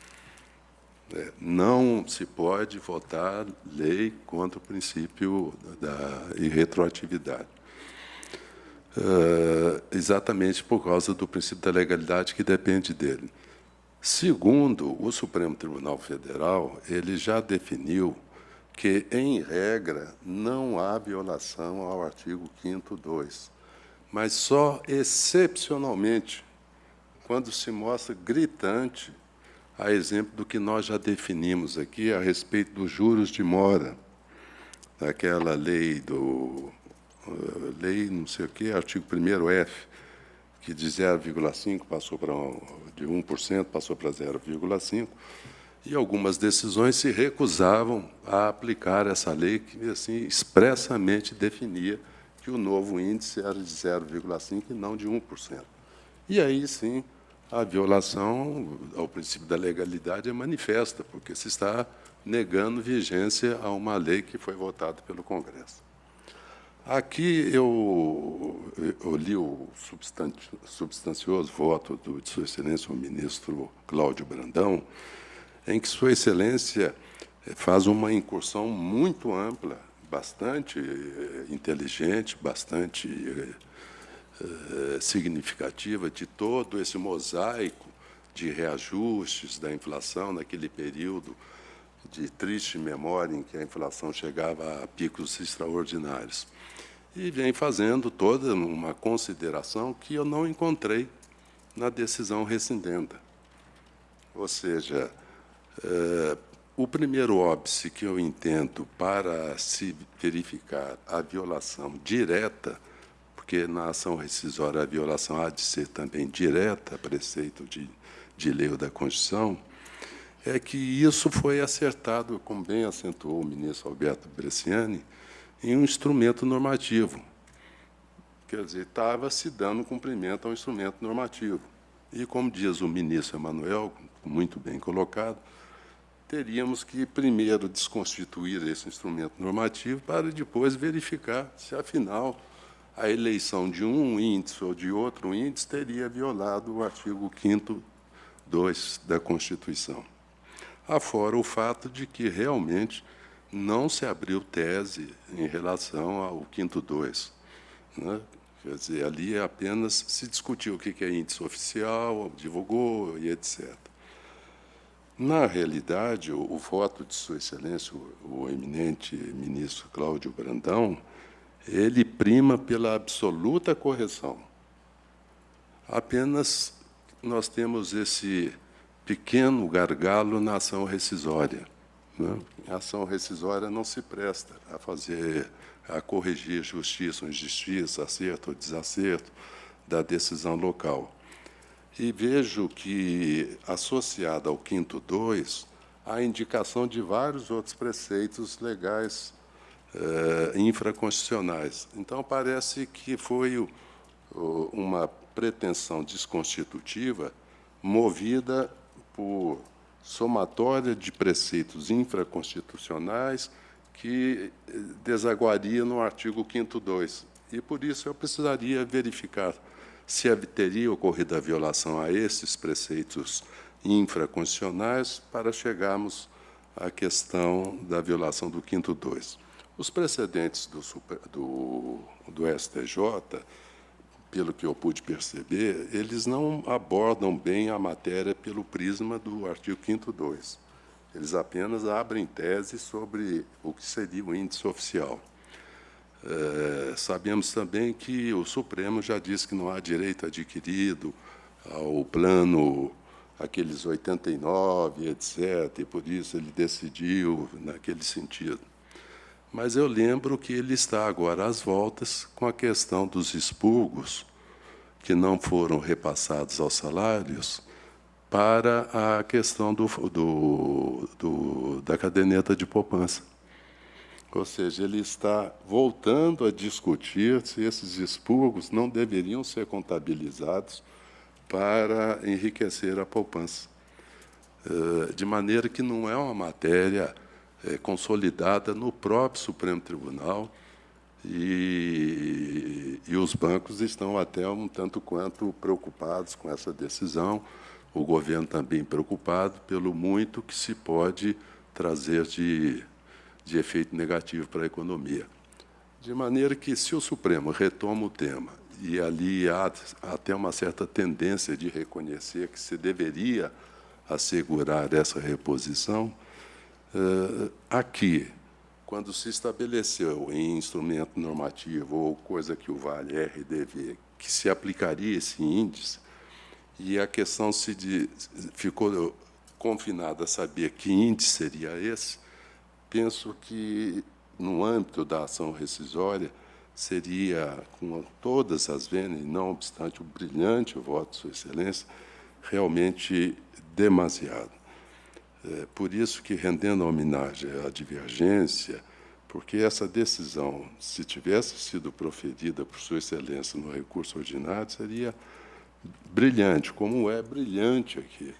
Não se pode votar lei contra o princípio da irretroatividade. Exatamente por causa do princípio da legalidade que depende dele. Segundo, o Supremo Tribunal Federal, ele já definiu que, em regra, não há violação ao artigo 5º 2, mas só excepcionalmente, quando se mostra gritante, a exemplo do que nós já definimos aqui a respeito dos juros de mora, daquela lei lei não sei o quê, artigo 1º F, que de 0,5 passou para de 1% passou para 0,5, e algumas decisões se recusavam a aplicar essa lei que assim expressamente definia que o novo índice era de 0,5 e não de 1%. E aí sim a violação ao princípio da legalidade é manifesta, porque se está negando vigência a uma lei que foi votada pelo Congresso. Aqui eu li o substancioso voto de Sua Excelência, o ministro Cláudio Brandão, em que Sua Excelência faz uma incursão muito ampla, bastante inteligente, bastante significativa de todo esse mosaico de reajustes da inflação naquele período de triste memória em que a inflação chegava a picos extraordinários. E vem fazendo toda uma consideração que eu não encontrei na decisão rescindenda. Ou seja, o primeiro óbice que eu entendo para se verificar a violação direta, porque na ação rescisória a violação há de ser também direta, preceito de lei ou da Constituição, é que isso foi acertado, como bem acentuou o ministro Alberto Bresciani, em um instrumento normativo. Quer dizer, estava se dando cumprimento ao instrumento normativo. E, como diz o ministro Emanuel, muito bem colocado, teríamos que primeiro desconstituir esse instrumento normativo para depois verificar se, afinal, a eleição de um índice ou de outro índice teria violado o artigo 5º 2 da Constituição. Afora o fato de que, realmente, não se abriu tese em relação ao 5º 2. Né? Quer dizer, ali apenas se discutiu o que é índice oficial, divulgou e etc. Na realidade, o voto de Sua Excelência, o eminente ministro Cláudio Brandão, ele prima pela absoluta correção. Apenas nós temos esse pequeno gargalo na ação rescisória. Né? A ação rescisória não se presta a corrigir justiça ou injustiça, acerto ou desacerto da decisão local. E vejo que, associada ao 5º 2, há indicação de vários outros preceitos legais infraconstitucionais. Então, parece que foi uma pretensão desconstitutiva movida por somatória de preceitos infraconstitucionais que desaguaria no artigo 5º2. E, por isso, eu precisaria verificar se teria ocorrido a violação a esses preceitos infraconstitucionais para chegarmos à questão da violação do 5º2. Os precedentes do STJ, pelo que eu pude perceber, eles não abordam bem a matéria pelo prisma do artigo 5º2. Eles apenas abrem tese sobre o que seria o índice oficial. Sabemos também que o Supremo já disse que não há direito adquirido ao plano, aqueles 89, etc., e por isso ele decidiu naquele sentido. Mas eu lembro que ele está agora às voltas com a questão dos expurgos que não foram repassados aos salários para a questão da caderneta de poupança. Ou seja, ele está voltando a discutir se esses expurgos não deveriam ser contabilizados para enriquecer a poupança. De maneira que não é uma matéria consolidada no próprio Supremo Tribunal, e os bancos estão até um tanto quanto preocupados com essa decisão, o governo também preocupado pelo muito que se pode trazer de efeito negativo para a economia. De maneira que, se o Supremo retoma o tema, e ali há até uma certa tendência de reconhecer que se deveria assegurar essa reposição, aqui, quando se estabeleceu em instrumento normativo ou coisa que o vale RDV, que se aplicaria esse índice, e a questão ficou confinada a saber que índice seria esse, penso que, no âmbito da ação rescisória, seria, com todas as vênias, não obstante o brilhante voto de Sua Excelência, realmente demasiado. Por isso que, rendendo homenagem à divergência, porque essa decisão, se tivesse sido proferida por Sua Excelência no recurso ordinário, seria brilhante, como é brilhante aqui.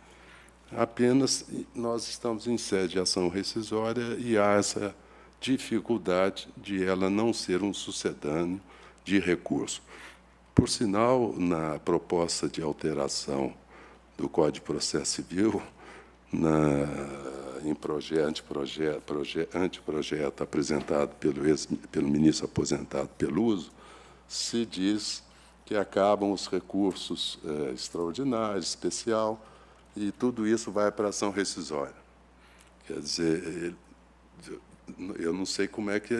Apenas nós estamos em sede de ação rescisória e há essa dificuldade de ela não ser um sucedâneo de recurso. Por sinal, na proposta de alteração do Código de Processo Civil, em anteprojeto apresentado pelo ministro aposentado Peluso, se diz que acabam os recursos extraordinários, especial, e tudo isso vai para a ação rescisória. Quer dizer, eu não sei como é que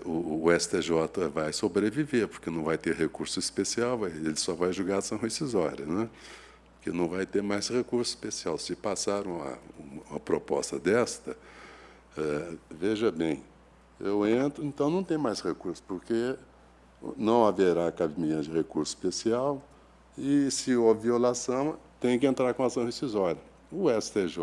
o STJ vai sobreviver, porque não vai ter recurso especial, ele só vai julgar a ação rescisória, né? Porque não vai ter mais recurso especial. Se passar uma proposta desta, veja bem, eu entro, então não tem mais recurso, porque não haverá cabimento de recurso especial, e, se houve violação, tem que entrar com ação rescisória. O STJ,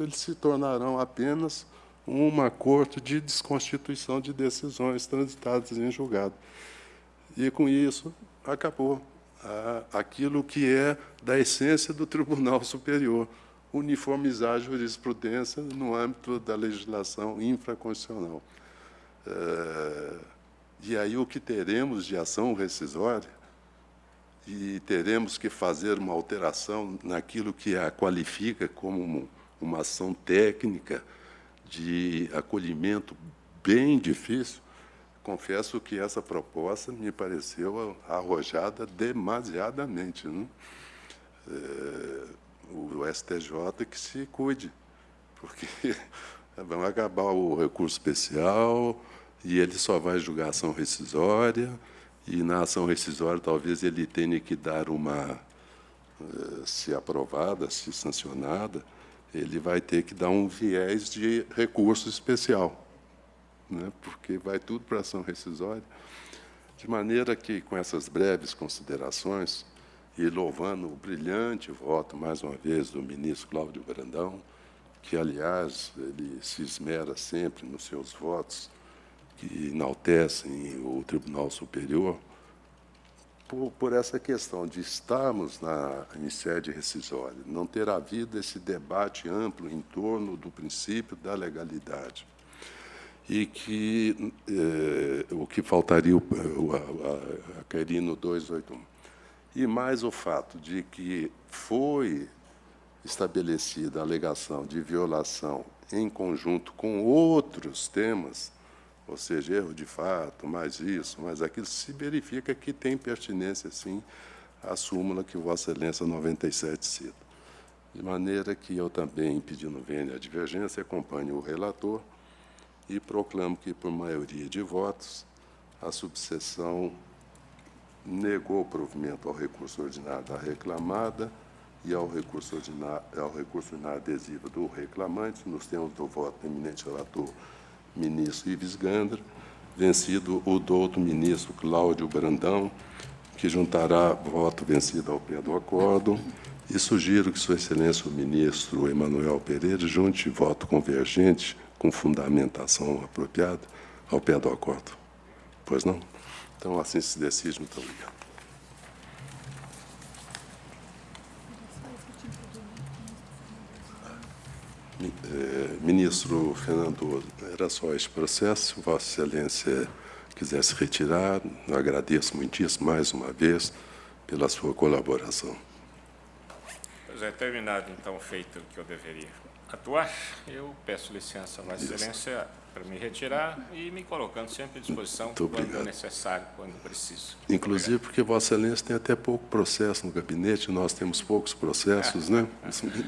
eles se tornarão apenas uma corte de desconstituição de decisões transitadas em julgado. E, com isso, acabou aquilo que é da essência do Tribunal Superior, uniformizar a jurisprudência no âmbito da legislação infraconstitucional. E aí o que teremos de ação rescisória, e teremos que fazer uma alteração naquilo que a qualifica como uma ação técnica de acolhimento bem difícil. Confesso que essa proposta me pareceu arrojada demasiadamente, né? O STJ que se cuide, porque vão acabar o recurso especial e ele só vai julgar a ação rescisória, e na ação rescisória talvez ele tenha que dar se aprovada, se sancionada, ele vai ter que dar um viés de recurso especial, né? Porque vai tudo para a ação rescisória. De maneira que, com essas breves considerações, e louvando o brilhante voto, mais uma vez, do ministro Cláudio Brandão, que, aliás, ele se esmera sempre nos seus votos, que enaltecem o Tribunal Superior, por essa questão de estarmos em sede rescisória, não ter havido esse debate amplo em torno do princípio da legalidade. e que o que faltaria a cair no 281. E mais o fato de que foi estabelecida a alegação de violação em conjunto com outros temas, ou seja, erro de fato, mais isso, mais aquilo, se verifica que tem pertinência, sim, à súmula que Vossa Excelência 97 cita. De maneira que eu também, pedindo vênia a divergência, acompanho o relator e proclamo que, por maioria de votos, a subseção negou o provimento ao recurso ordinário da reclamada e ao recurso ordinário adesivo do reclamante, nos termos do voto do eminente relator, ministro Ives Gandra, vencido o douto ministro Cláudio Brandão, que juntará voto vencido ao pé do acórdão, e sugiro que Sua Excelência o ministro Emanuel Pereira junte voto convergente com fundamentação apropriada ao pé do acórdão. Pois não? Então, assim se decide. Muito obrigado. Ministro Fernando, era só este processo. Se Vossa Excelência quisesse retirar, eu agradeço muitíssimo, mais uma vez, pela sua colaboração. Pois é, terminado, então, feito o que eu deveria atuar, eu peço licença a Vossa Excelência para me retirar e me colocando sempre à disposição quando necessário, quando preciso. Inclusive porque Vossa Excelência tem até pouco processo no gabinete, nós temos poucos processos, né?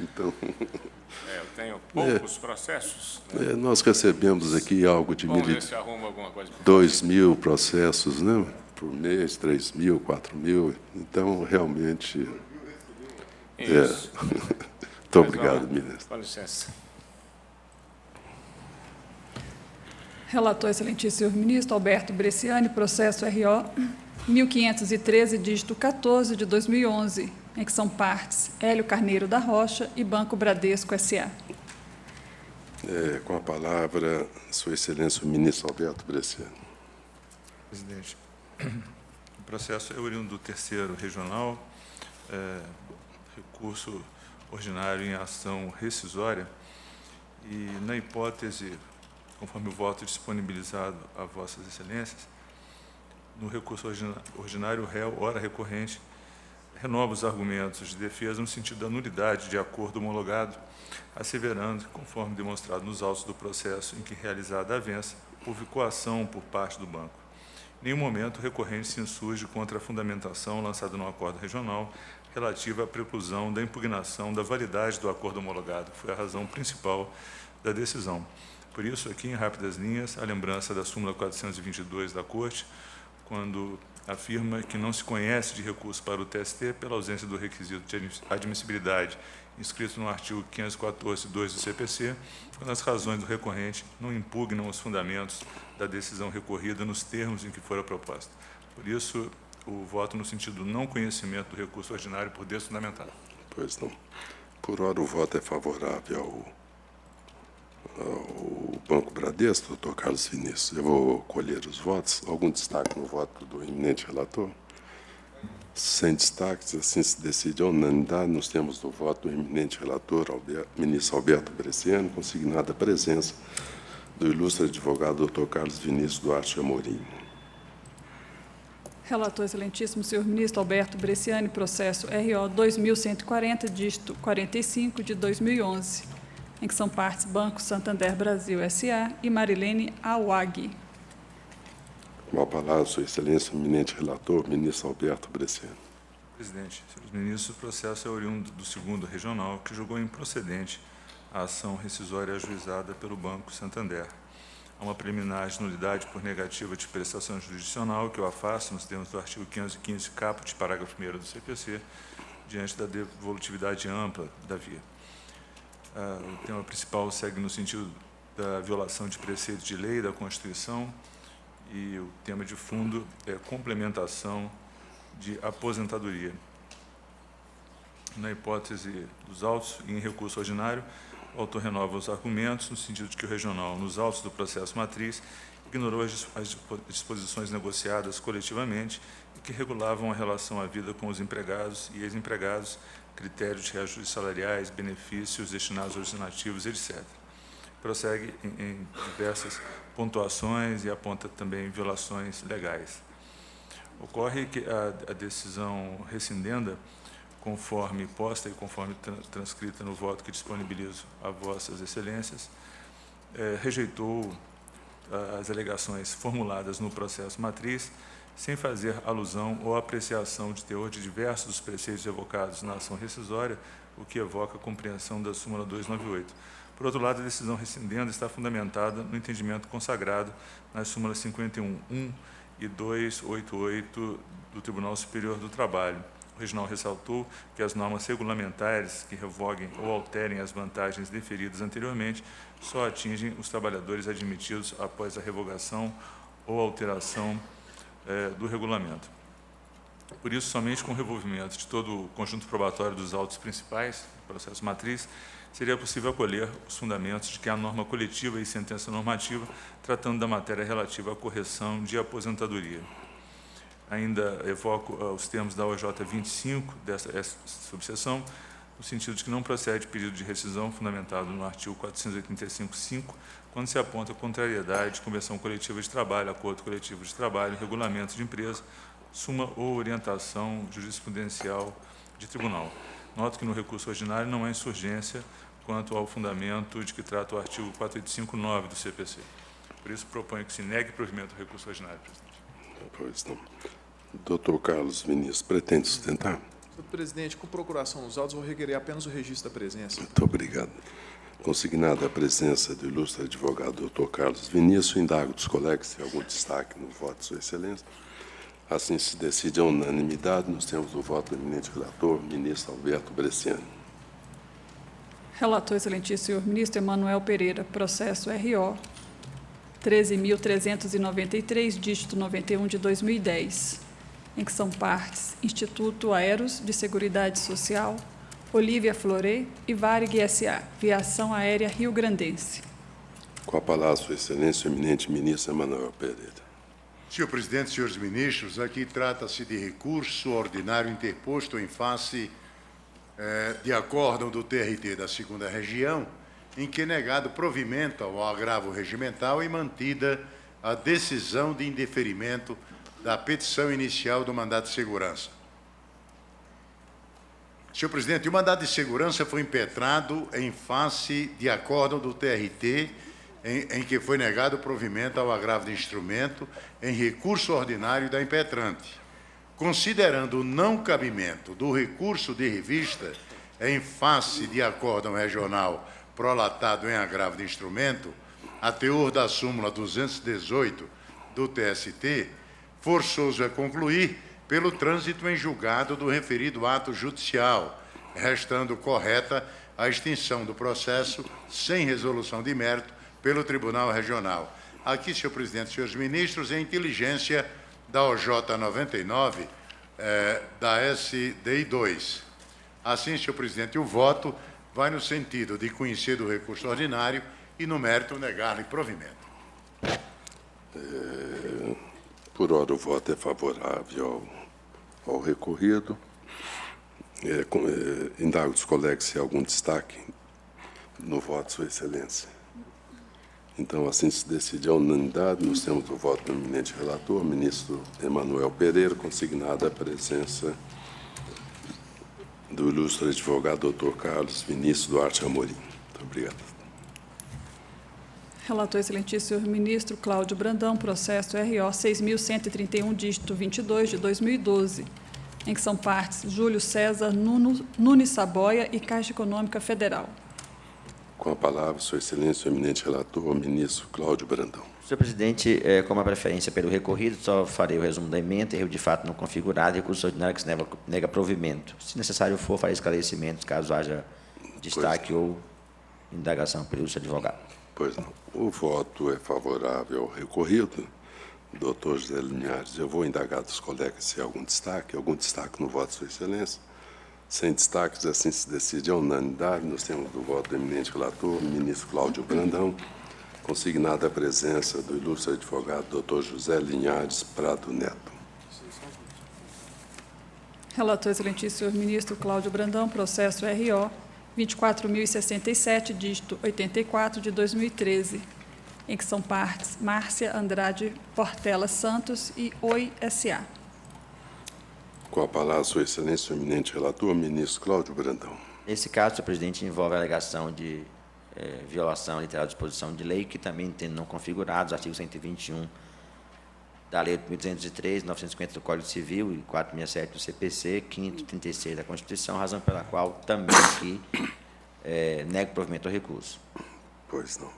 Então, eu tenho poucos processos. Né? Nós recebemos aqui algo de Vamos ver se arruma alguma coisa. 2.000 processos, né? Por mês, 3.000, 4.000. Então, realmente... Isso. Muito obrigado, ministro. Com licença. Relator, excelentíssimo senhor ministro Alberto Bresciani, processo RO 1513, dígito 14, de 2011, em que são partes Hélio Carneiro da Rocha e Banco Bradesco S.A. Com a palavra, Sua Excelência, o ministro Alberto Bresciani. Presidente, o processo é oriundo do terceiro regional, recurso ordinário em ação rescisória, e, na hipótese, conforme o voto disponibilizado a Vossas Excelências, no recurso ordinário, o réu, ora recorrente, renova os argumentos de defesa no sentido da nulidade de acordo homologado, asseverando, conforme demonstrado nos autos do processo em que realizada a avença, houve coação por parte do banco. Em nenhum momento o recorrente se insurge contra a fundamentação lançada no acordo regional relativa à preclusão da impugnação da validade do acordo homologado, que foi a razão principal da decisão. Por isso, aqui em rápidas linhas, a lembrança da súmula 422 da Corte, quando afirma que não se conhece de recurso para o TST pela ausência do requisito de admissibilidade inscrito no artigo 514.2 do CPC, quando as razões do recorrente não impugnam os fundamentos da decisão recorrida nos termos em que fora proposta. Por isso, o voto no sentido do não conhecimento do recurso ordinário por desfundamentado. Pois não. Por hora, o voto é favorável ao Banco Bradesco, doutor Carlos Vinícius. Eu vou colher os votos. Algum destaque no voto do eminente relator? Sem destaques, assim se decide a unanimidade nos termos do voto do eminente relator, ministro Alberto Bresciani, consignada a presença do ilustre advogado doutor Carlos Vinícius Duarte Amorim. Relator, excelentíssimo senhor ministro Alberto Bresciani, processo RO 2140, dígito 45, de 2011, em que são partes Banco Santander Brasil S.A. e Marilene Awag. Com a palavra, Sua Excelência, o eminente relator, ministro Alberto Bresciani. Presidente, senhores ministros, o processo é oriundo do segundo regional, que julgou improcedente a ação rescisória ajuizada pelo Banco Santander. Há uma preliminar de nulidade por negativa de prestação jurisdicional que o afasta nos termos do artigo 515, caput, parágrafo 1º do CPC, diante da devolutividade ampla da via. O tema principal segue no sentido da violação de preceitos de lei e da Constituição, e o tema de fundo é complementação de aposentadoria. Na hipótese dos autos e em recurso ordinário, o autor renova os argumentos no sentido de que o regional, nos autos do processo matriz, ignorou as disposições negociadas coletivamente e que regulavam a relação à vida com os empregados e ex-empregados, critérios de reajustes salariais, benefícios destinados aos nativos, etc. prossegue em diversas pontuações e aponta também violações legais. Ocorre que a decisão rescindenda, conforme posta e conforme transcrita no voto que disponibilizo a vossas excelências, rejeitou as alegações formuladas no processo matriz, sem fazer alusão ou apreciação de teor de diversos dos preceitos evocados na ação rescisória, o que evoca a compreensão da súmula 298. Por outro lado, a decisão rescindenda está fundamentada no entendimento consagrado nas súmulas 51.1 e 288 do Tribunal Superior do Trabalho. O Reginal ressaltou que as normas regulamentares que revoguem ou alterem as vantagens deferidas anteriormente só atingem os trabalhadores admitidos após a revogação ou alteração do regulamento. Por isso, somente com o revolvimento de todo o conjunto probatório dos autos principais, processo matriz, seria possível acolher os fundamentos de que a norma coletiva e sentença normativa, tratando da matéria relativa à correção de aposentadoria. Ainda evoco os termos da OJ 25 dessa subseção, no sentido de que não procede pedido de rescisão fundamentado no artigo 485.5, quando se aponta contrariedade, convenção coletiva de trabalho, acordo coletivo de trabalho, regulamento de empresa, súmula ou orientação jurisprudencial de tribunal. Noto que no recurso ordinário não há insurgência quanto ao fundamento de que trata o artigo 485.9 do CPC. Por isso, proponho que se negue provimento do recurso ordinário, presidente. Pois não. Doutor Carlos Vinícius, pretende sustentar? Senhor presidente, com procuração nos autos, vou requerer apenas o registro da presença. Muito obrigado. Consignada a presença do ilustre advogado doutor Carlos Vinícius, indago dos colegas se há algum destaque no voto de Sua Excelência. Assim se decide a unanimidade. Nós temos o voto do eminente relator, ministro Alberto Bresciani. Relator, excelentíssimo senhor ministro Emanuel Pereira, processo RO 13.393, dígito 91 de 2010, em que são partes Instituto Aeros de Seguridade Social, Olívia Florê e Varig S.A., Viação Aérea Rio Grandense. Com a palavra, Sua Excelência, o eminente ministro Emanuel Pereira. Senhor presidente, senhores ministros, aqui trata-se de recurso ordinário interposto em face de acórdão do TRT da 2ª Região, em que é negado provimento ao agravo regimental e mantida a decisão de indeferimento da petição inicial do mandado de segurança. Senhor presidente, o mandado de segurança foi impetrado em face de acórdão do TRT, em que foi negado o provimento ao agravo de instrumento em recurso ordinário da impetrante. Considerando o não cabimento do recurso de revista em face de acórdão regional prolatado em agravo de instrumento, a teor da súmula 218 do TST, forçoso é concluir pelo trânsito em julgado do referido ato judicial, restando correta a extinção do processo sem resolução de mérito pelo Tribunal Regional. Aqui, senhor presidente, senhores ministros, em inteligência da OJ 99, da SDI 2. Assim, senhor presidente, o voto vai no sentido de conhecer do recurso ordinário e, no mérito, negar-lhe provimento. Por hora, o voto é favorável ao recorrido. Indago dos colegas se há algum destaque no voto, Sua Excelência. Então, assim se decide a unanimidade. Nós temos o voto do eminente relator, ministro Emanuel Pereira, consignada a presença do ilustre advogado doutor Carlos Vinícius Duarte Amorim. Muito obrigado. Relator, excelentíssimo senhor ministro Cláudio Brandão, processo RO 6.131, dígito 22 de 2012, em que são partes Júlio César Nunes Saboia e Caixa Econômica Federal. Com a palavra, Sua Excelência, o eminente relator, o ministro Cláudio Brandão. Senhor presidente, como a preferência pelo recorrido, só farei o resumo da emenda, erro de fato não configurado, recurso ordinário que se nega provimento. Se necessário for, farei esclarecimentos, caso haja destaque ou indagação pelo advogado. Pois não. O voto é favorável ao recorrido. Doutor José Linhares, eu vou indagar dos colegas se há algum destaque no voto de Sua Excelência. Sem destaques, assim se decide a unanimidade. Nós temos o voto do eminente relator, ministro Cláudio Brandão, consignada a presença do ilustre advogado doutor José Linhares Prado Neto. Relator, excelentíssimo senhor ministro Cláudio Brandão, processo RO 24.067, dígito 84, de 2013, em que são partes Márcia Andrade Portela Santos e Oi S.A. Com a palavra, Sua Excelência, o eminente relator, ministro Cláudio Brandão. Esse caso, senhor presidente, envolve a alegação de violação literal de disposição de lei, que também tem não configurados, artigo 121 da Lei 8.203, 950 do Código Civil e 467 do CPC, 5º e 36 da Constituição, razão pela qual também aqui nego provimento ao recurso. Pois não.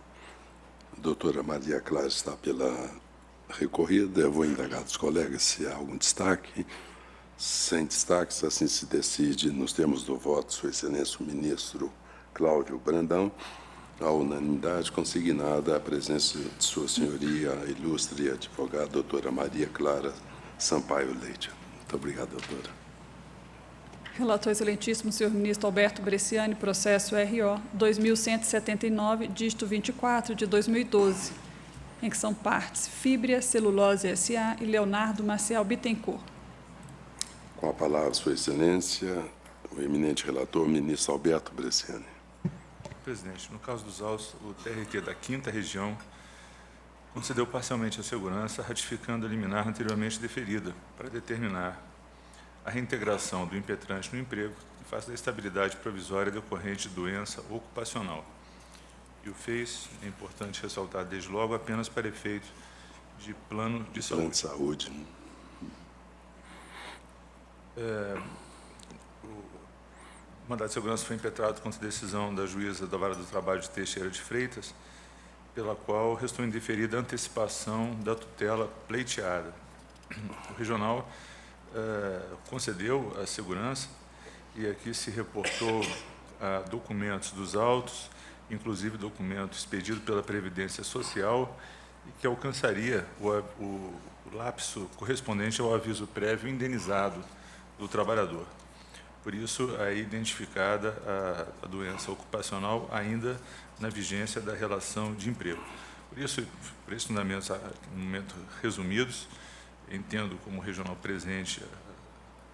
A doutora Maria Clara está pela recorrida. Eu vou indagar dos colegas se há algum destaque. Sem destaques, assim se decide, nos termos do voto, Sua Excelência, o ministro Cláudio Brandão, à unanimidade, consignada a presença de Sua Senhoria, a ilustre advogada doutora Maria Clara Sampaio Leite. Muito obrigado, doutora. Relator excelentíssimo, senhor ministro Alberto Bresciani, processo RO 2179, dígito 24, de 2012, em que são partes Fibria Celulose S.A. e Leonardo Maciel Bittencourt. Com a palavra, Sua Excelência, o eminente relator, ministro Alberto Bresciani. Presidente, no caso dos autos, o TRT da 5ª Região concedeu parcialmente a segurança, ratificando a liminar anteriormente deferida, para determinar a reintegração do impetrante no emprego em face da estabilidade provisória decorrente de doença ocupacional. E o fez, é importante ressaltar desde logo, apenas para efeito de plano de Plano de saúde. saúde. O mandado de segurança foi impetrado contra decisão da juíza da Vara do Trabalho de Teixeira de Freitas, pela qual restou indeferida a antecipação da tutela pleiteada. O regional concedeu a segurança e aqui se reportou documentos dos autos, inclusive documento expedido pela Previdência Social, e que alcançaria o lapso correspondente ao aviso prévio indenizado do trabalhador. Por isso, é identificada a doença ocupacional ainda na vigência da relação de emprego. Por isso, por esses fundamentos, no momento resumidos, entendo como regional presente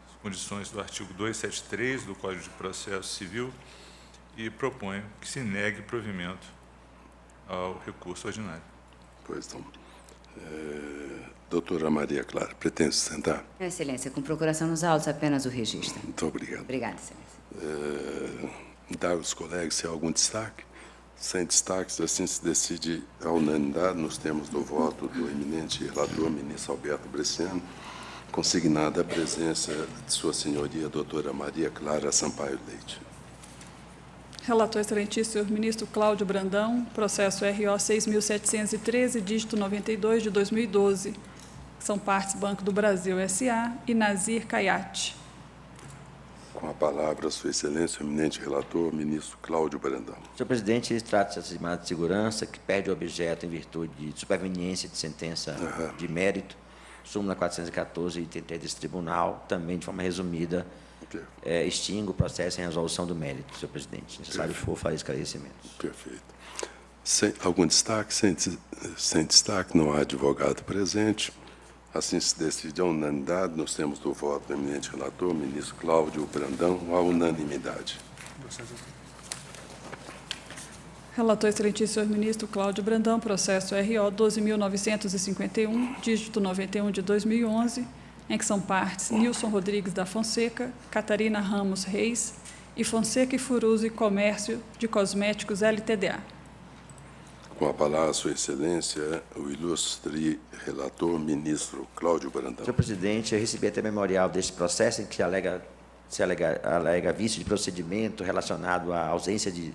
as condições do artigo 273 do Código de Processo Civil e proponho que se negue provimento ao recurso ordinário. Pois não. Doutora Maria Clara, pretende sustentar? Excelência, com procuração nos autos, apenas o registro. Muito obrigado. Obrigada, Excelência. Dar aos colegas se há algum destaque. Sem destaques, assim se decide a unanimidade nos termos do voto do eminente relator, ministro Alberto Bresciani, consignada a presença de Sua Senhoria, doutora Maria Clara Sampaio Leite. Relator excelentíssimo, senhor ministro Cláudio Brandão, processo RO 6.713, dígito 92, de 2012, que são partes Banco do Brasil S.A. e Nazir Caiate. Com a palavra, Sua Excelência, o eminente relator, ministro Cláudio Brandão. Senhor presidente, trata-se de mandado de segurança que perde o objeto em virtude de superveniência de sentença de mérito, súmula 414 e 33 desse tribunal, também de forma resumida, extingue o processo em resolução do mérito, senhor presidente. Necessário for, farei esclarecimentos. Perfeito. Algum destaque? Sem destaque, não há advogado presente. Assim se decide a unanimidade, nos termos do voto do eminente relator, ministro Cláudio Brandão, a unanimidade. Relator excelentíssimo, senhor ministro Cláudio Brandão, processo RO 12.951, dígito 91, de 2011, em que são partes Nilson Rodrigues da Fonseca, Catarina Ramos Reis e Fonseca e Furuzzi Comércio de Cosméticos LTDA. Com a palavra, Sua Excelência, o ilustre relator, ministro Cláudio Brandão. Senhor presidente, eu recebi até memorial deste processo em que alega vício de procedimento relacionado à ausência de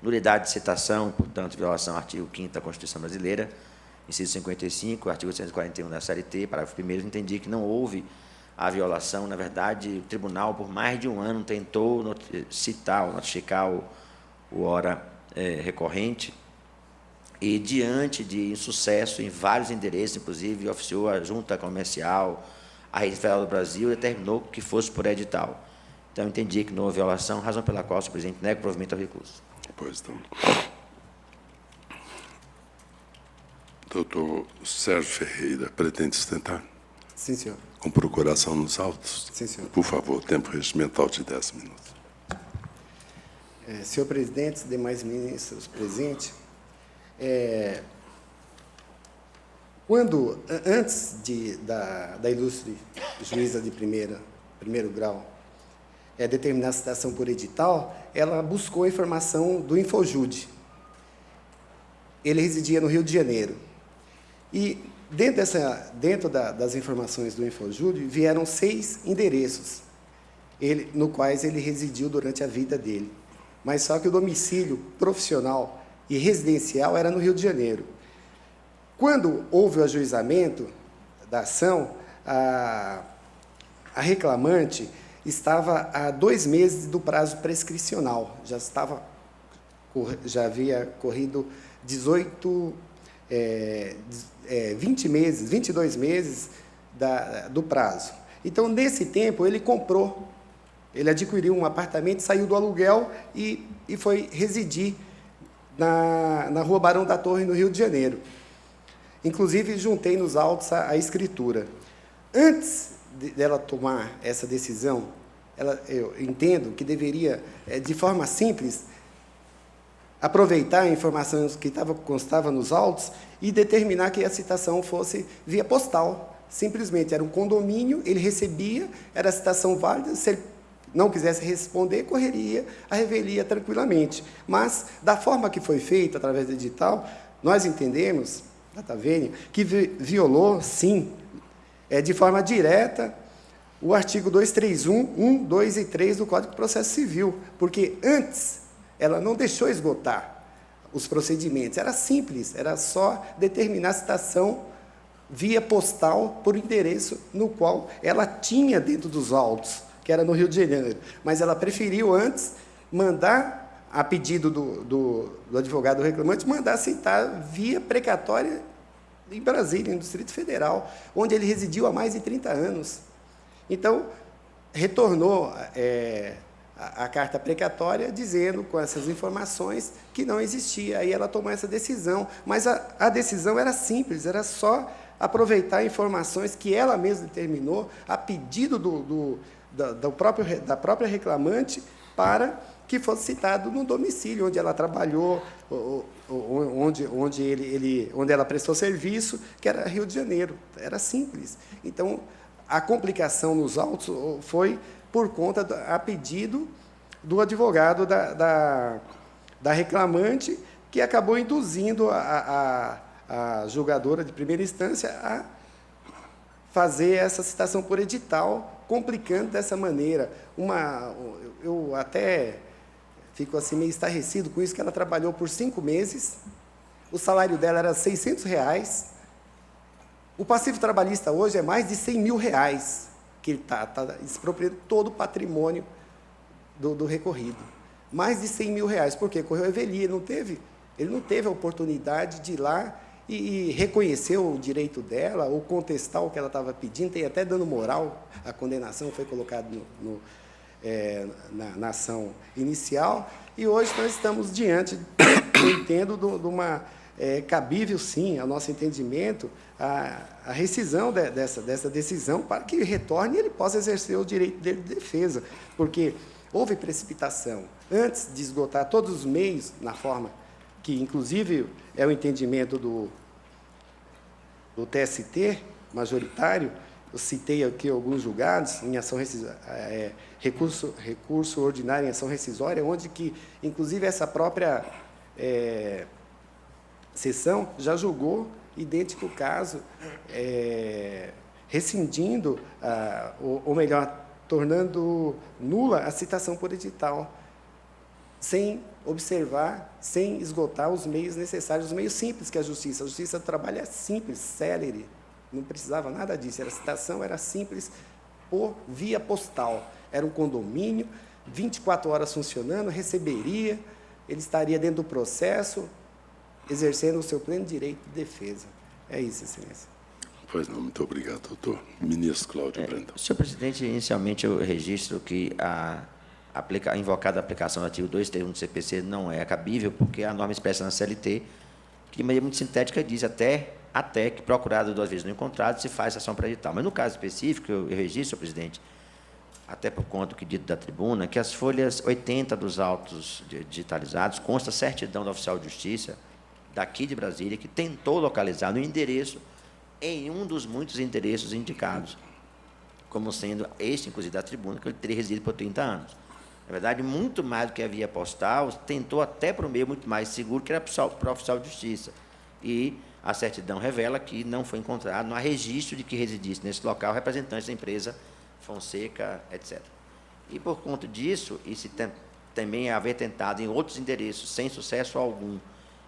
nulidade de citação, portanto, violação ao artigo 5º da Constituição Brasileira, inciso 55, artigo 141 da CLT, parágrafo 1º, entendi que não houve a violação. Na verdade, o tribunal, por mais de um ano, tentou citar ou notificar o ora recorrente, e, diante de insucesso em vários endereços, inclusive, oficiou a Junta Comercial, a Rede Federal do Brasil, e determinou que fosse por edital. Então, entendi que não houve violação, razão pela qual, senhor presidente, nega o provimento ao recurso. Pois não. Doutor Sérgio Ferreira, pretende sustentar? Sim, senhor. Com procuração nos autos? Sim, senhor. Por favor, tempo regimental de 10 minutos. Senhor presidente, demais ministros presentes, antes da ilustre juíza de primeiro grau determinar a citação por edital, ela buscou a informação do Infojude. Ele residia no Rio de Janeiro. E, dentro das informações do Infojude, vieram 6 endereços, no quais ele residiu durante a vida dele. Mas só que o domicílio profissional e residencial era no Rio de Janeiro. Quando houve o ajuizamento da ação, a reclamante estava a 2 meses do prazo prescricional, já havia corrido 22 meses do prazo. Então, nesse tempo, ele adquiriu um apartamento, saiu do aluguel e foi residir na Rua Barão da Torre, no Rio de Janeiro. Inclusive, juntei nos autos a escritura. Antes dela tomar essa decisão, eu entendo que deveria, de forma simples, aproveitar a informação que constava nos autos e determinar que a citação fosse via postal. Simplesmente, era um condomínio, ele recebia, era a citação válida, se ele não quisesse responder, correria a revelia tranquilamente. Mas, da forma que foi feita, através do edital, nós entendemos, Data Vênia, que violou, sim, de forma direta, o artigo 231, 1, 2 e 3 do Código de Processo Civil, porque antes ela não deixou esgotar os procedimentos, era simples, era só determinar a citação via postal por endereço no qual ela tinha dentro dos autos, que era no Rio de Janeiro, mas ela preferiu antes mandar, a pedido do advogado reclamante, mandar citar via precatória em Brasília, no Distrito Federal, onde ele residiu há mais de 30 anos. Então, retornou a carta precatória dizendo, com essas informações, que não existia. Aí ela tomou essa decisão. Mas a decisão era simples, era só aproveitar informações que ela mesma determinou, a pedido da própria reclamante, para que fosse citado no domicílio onde ela trabalhou, onde ela prestou serviço, que era Rio de Janeiro. Era simples. Então, a complicação nos autos foi por conta, a pedido do advogado da reclamante, que acabou induzindo a julgadora de primeira instância a fazer essa citação por edital, complicando dessa maneira. Eu até fico assim meio estarrecido com isso, que ela trabalhou por 5 meses, o salário dela era R$600, o passivo trabalhista hoje é mais de R$100 mil, que ele está expropriando todo o patrimônio do recorrido. Mais de R$100 mil, porque correu a revelia, ele não teve a oportunidade de ir lá e reconhecer o direito dela, ou contestar o que ela estava pedindo, tem até dano moral, a condenação foi colocada na ação inicial, e hoje nós estamos diante, eu entendo, de uma cabível, sim, ao nosso entendimento, a rescisão dessa decisão, para que retorne e ele possa exercer o direito dele de defesa, porque houve precipitação. Antes de esgotar todos os meios, na forma que, inclusive, é o entendimento do TST majoritário, eu citei aqui alguns julgados em ação recurso ordinário em ação rescisória, onde que, inclusive, essa própria sessão já julgou idêntico caso, rescindindo, ou melhor, tornando nula a citação por edital, sem observar, sem esgotar os meios necessários, os meios simples que a justiça trabalha é simples, célere, não precisava nada disso, a citação era simples por via postal, era um condomínio, 24 horas funcionando, receberia, ele estaria dentro do processo, exercendo o seu pleno direito de defesa. É isso, Excelência. Pois não, muito obrigado, doutor. Ministro Cláudio Brandão. Senhor presidente, inicialmente eu registro que a invocada aplicação do artigo 231 do CPC não é cabível, porque a norma expressa na CLT, que de maneira muito sintética diz até que procurado 2 vezes não encontrado, se faz ação para edital. Mas no caso específico, eu registro, senhor presidente, até por conta do que dito da tribuna, que as folhas 80 dos autos digitalizados consta certidão do oficial de justiça daqui de Brasília, que tentou localizar no endereço, em um dos muitos endereços indicados, como sendo este, inclusive, da tribuna, que ele teria residido por 30 anos. Na verdade, muito mais do que a via postal, tentou até para o meio muito mais seguro, que era para o oficial de justiça. E a certidão revela que não foi encontrado, não há registro de que residisse nesse local representante da empresa Fonseca, etc. E, por conta disso, e se também haver tentado em outros endereços, sem sucesso algum,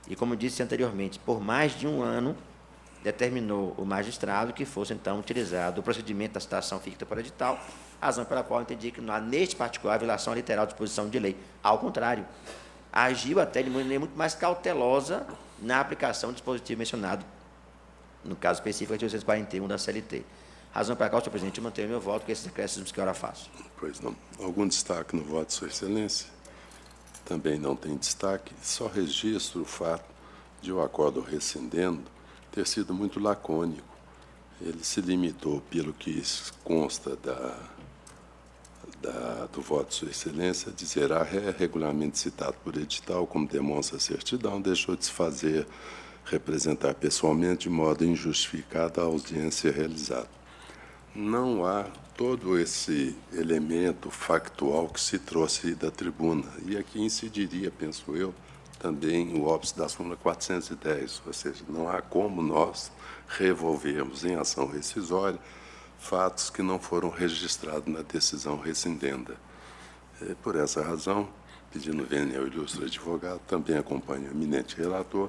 e, como disse anteriormente, por mais de um ano, determinou o magistrado que fosse, então, utilizado o procedimento da citação ficta por edital, razão pela qual eu entendi que não há, neste particular, violação literal de disposição de lei. Ao contrário, agiu até de maneira muito mais cautelosa na aplicação do dispositivo mencionado, no caso específico, de 841 da CLT. Razão pela qual, senhor presidente, eu mantenho meu voto com esses acréscimos que eu ora faço. Pois não. Algum destaque no voto de Sua Excelência? Também não tem destaque. Só registro o fato de o acordo rescindendo ter sido muito lacônico. Ele se limitou, pelo que consta do voto de Sua Excelência, a dizer regularmente citado por edital, como demonstra a certidão, deixou de se fazer representar pessoalmente de modo injustificado a audiência realizada. Não há todo esse elemento factual que se trouxe da tribuna. E aqui incidiria, penso eu, também o óbice da súmula 410, ou seja, não há como nós revolvermos em ação rescisória fatos que não foram registrados na decisão rescindenda. Por essa razão, pedindo vênia ao ilustre advogado, também acompanho o eminente relator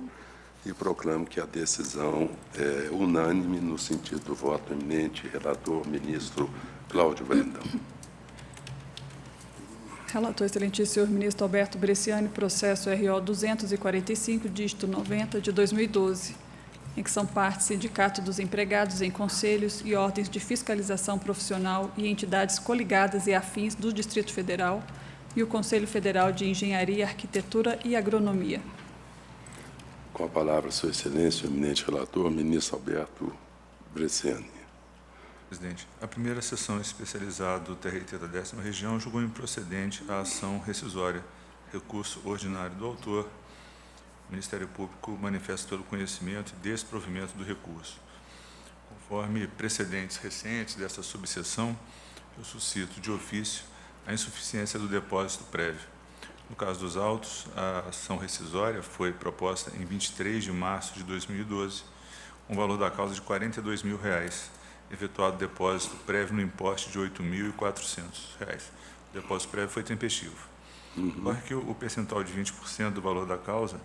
e proclamo que a decisão é unânime no sentido do voto do eminente relator, ministro Cláudio Brandão. Relator, excelentíssimo senhor ministro Alberto Bresciani, processo RO 245, dígito 90, de 2012, em que são partes Sindicato dos Empregados em Conselhos e Ordens de Fiscalização Profissional e entidades coligadas e afins do Distrito Federal e o Conselho Federal de Engenharia, Arquitetura e Agronomia. Com a palavra, Sua Excelência, o eminente relator, ministro Alberto Bresciani. Presidente, a primeira sessão especializada do TRT da 10ª Região julgou improcedente a ação rescisória, recurso ordinário do autor. O Ministério Público manifesta pelo conhecimento e desprovimento do recurso. Conforme precedentes recentes dessa subseção, eu suscito de ofício a insuficiência do depósito prévio. No caso dos autos, a ação rescisória foi proposta em 23 de março de 2012, com valor da causa de R$ 42.000, efetuado depósito prévio no importe de R$ 8.400. O depósito prévio foi tempestivo. Ocorre que o percentual de 20% do valor da causa,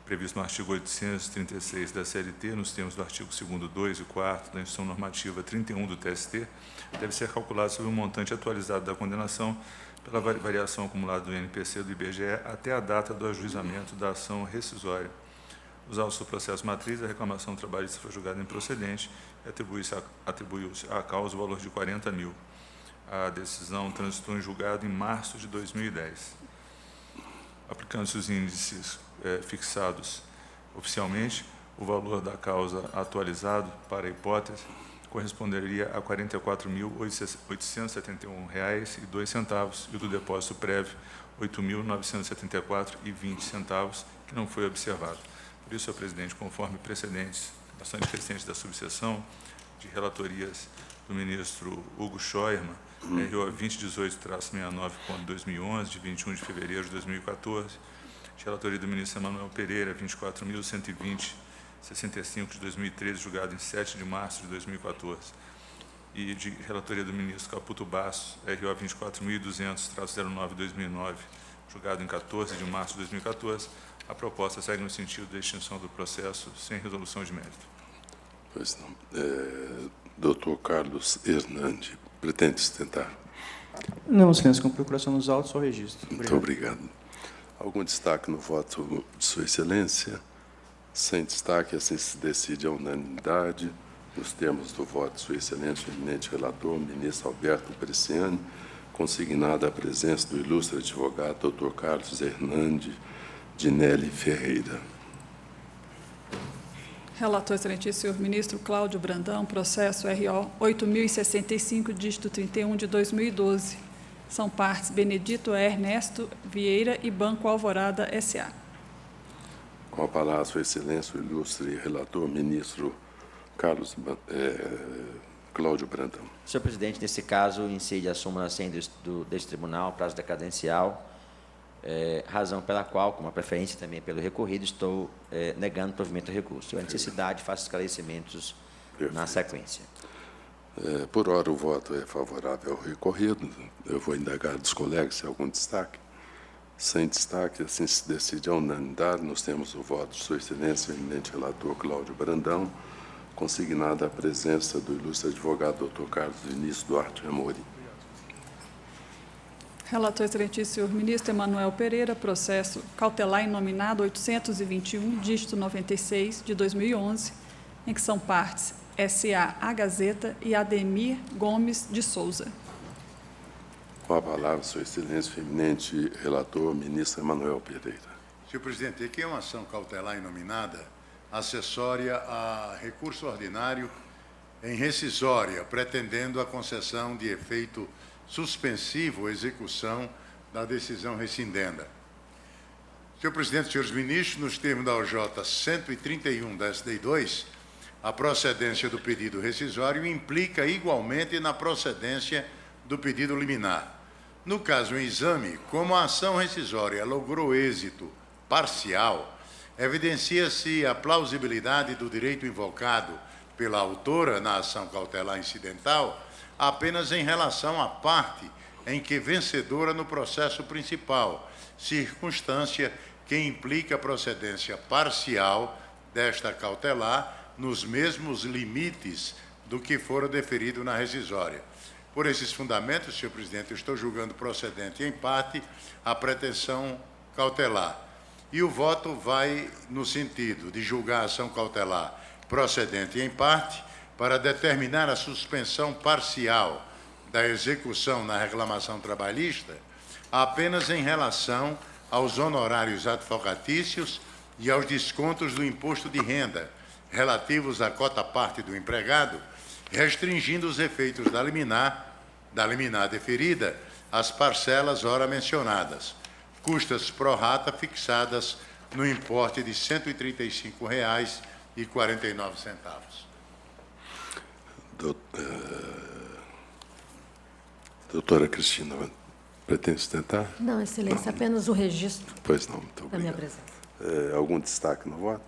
previsto no artigo 836 da CLT, nos termos do artigo 2º, 2 e 4 da Instrução Normativa 31 do TST, deve ser calculado sobre o montante atualizado da condenação pela variação acumulada do INPC do IBGE até a data do ajuizamento da ação rescisória. Os autos do processo matriz, a reclamação trabalhista foi julgada improcedente e atribuiu-se à causa o valor de R$ 40.000. A decisão transitou em julgado em março de 2010. Aplicando-se os índices fixados oficialmente, o valor da causa atualizado para a hipótese corresponderia a R$ 44.871,02 e o do depósito prévio R$ 8.974,20, que não foi observado. Por isso, senhor presidente, conforme precedentes bastante recentes da subseção de relatorias do ministro Hugo Scheuermann, RO 2018-69.2011, de 21 de fevereiro de 2014, de relatoria do ministro Emanuel Pereira, 24.120.65 de 2013, julgado em 7 de março de 2014, e de relatoria do ministro Caputo Bastos, RO 24.200-09 de 2009, julgado em 14 de março de 2014, a proposta segue no sentido da extinção do processo sem resolução de mérito. Pois não. Doutor Carlos Hernandes, pretende sustentar? Não, excelência, com procuração nos autos, só registro. Muito obrigado. Algum destaque no voto de Sua Excelência? Sem destaque, assim se decide a unanimidade, nos termos do voto de Sua Excelência, o eminente relator, ministro Alberto Bresciani, consignada a presença do ilustre advogado, doutor Carlos Hernandes de Nelly Ferreira. Relator, excelentíssimo senhor ministro Cláudio Brandão, processo RO 8065, dígito 31 de 2012. São partes Benedito Ernesto Vieira e Banco Alvorada S.A. Com a palavra, Sua Excelência, o ilustre relator, ministro Cláudio Brandão. Senhor presidente, nesse caso, incide a súmula 100 deste tribunal, prazo decadencial, razão pela qual, com uma preferência também pelo recorrido, estou negando o provimento do recurso. Se houver necessidade, faço esclarecimentos na sequência. Por hora, o voto é favorável ao recorrido. Eu vou indagar dos colegas se há algum destaque. Sem destaque, assim se decide a unanimidade. Nós temos o voto de Sua Excelência, o eminente relator Cláudio Brandão, consignada a presença do ilustre advogado Dr. Carlos Vinícius Duarte Amorim. Relator, excelentíssimo senhor ministro Emanuel Pereira, processo cautelar inominado 821, dígito 96, de 2011, em que são partes S.A. A Gazeta e Ademir Gomes de Souza. Com a palavra, Sua Excelência, o eminente relator, ministro Emanuel Pereira. Senhor presidente, aqui é uma ação cautelar inominada acessória a recurso ordinário em rescisória, pretendendo a concessão de efeito suspensivo ou execução da decisão rescindenda. Senhor presidente, senhores ministros, nos termos da OJ 131 da SDI 2, a procedência do pedido rescisório implica igualmente na procedência do pedido liminar. No caso em exame, como a ação rescisória logrou êxito parcial, evidencia-se a plausibilidade do direito invocado pela autora na ação cautelar incidental apenas em relação à parte em que vencedora no processo principal, circunstância que implica a procedência parcial desta cautelar nos mesmos limites do que fora deferido na rescisória. Por esses fundamentos, senhor presidente, eu estou julgando procedente em parte a pretensão cautelar. E o voto vai no sentido de julgar a ação cautelar procedente em parte para determinar a suspensão parcial da execução na reclamação trabalhista apenas em relação aos honorários advocatícios e aos descontos do imposto de renda relativos à cota-parte do empregado, restringindo os efeitos da liminar deferida às parcelas ora mencionadas, custas pro rata fixadas no importe de R$ 135,49. Doutora Cristina, pretende sustentar? Não, excelência, apenas o registro Pois não, muito da minha obrigado. presença. Algum destaque no voto?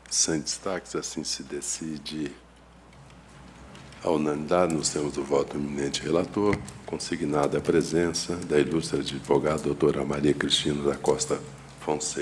Sem destaques, assim se decide a unanimidade. Nós temos o voto do eminente relator, consignada a presença da ilustre advogada doutora Maria Cristina da Costa Fonseca.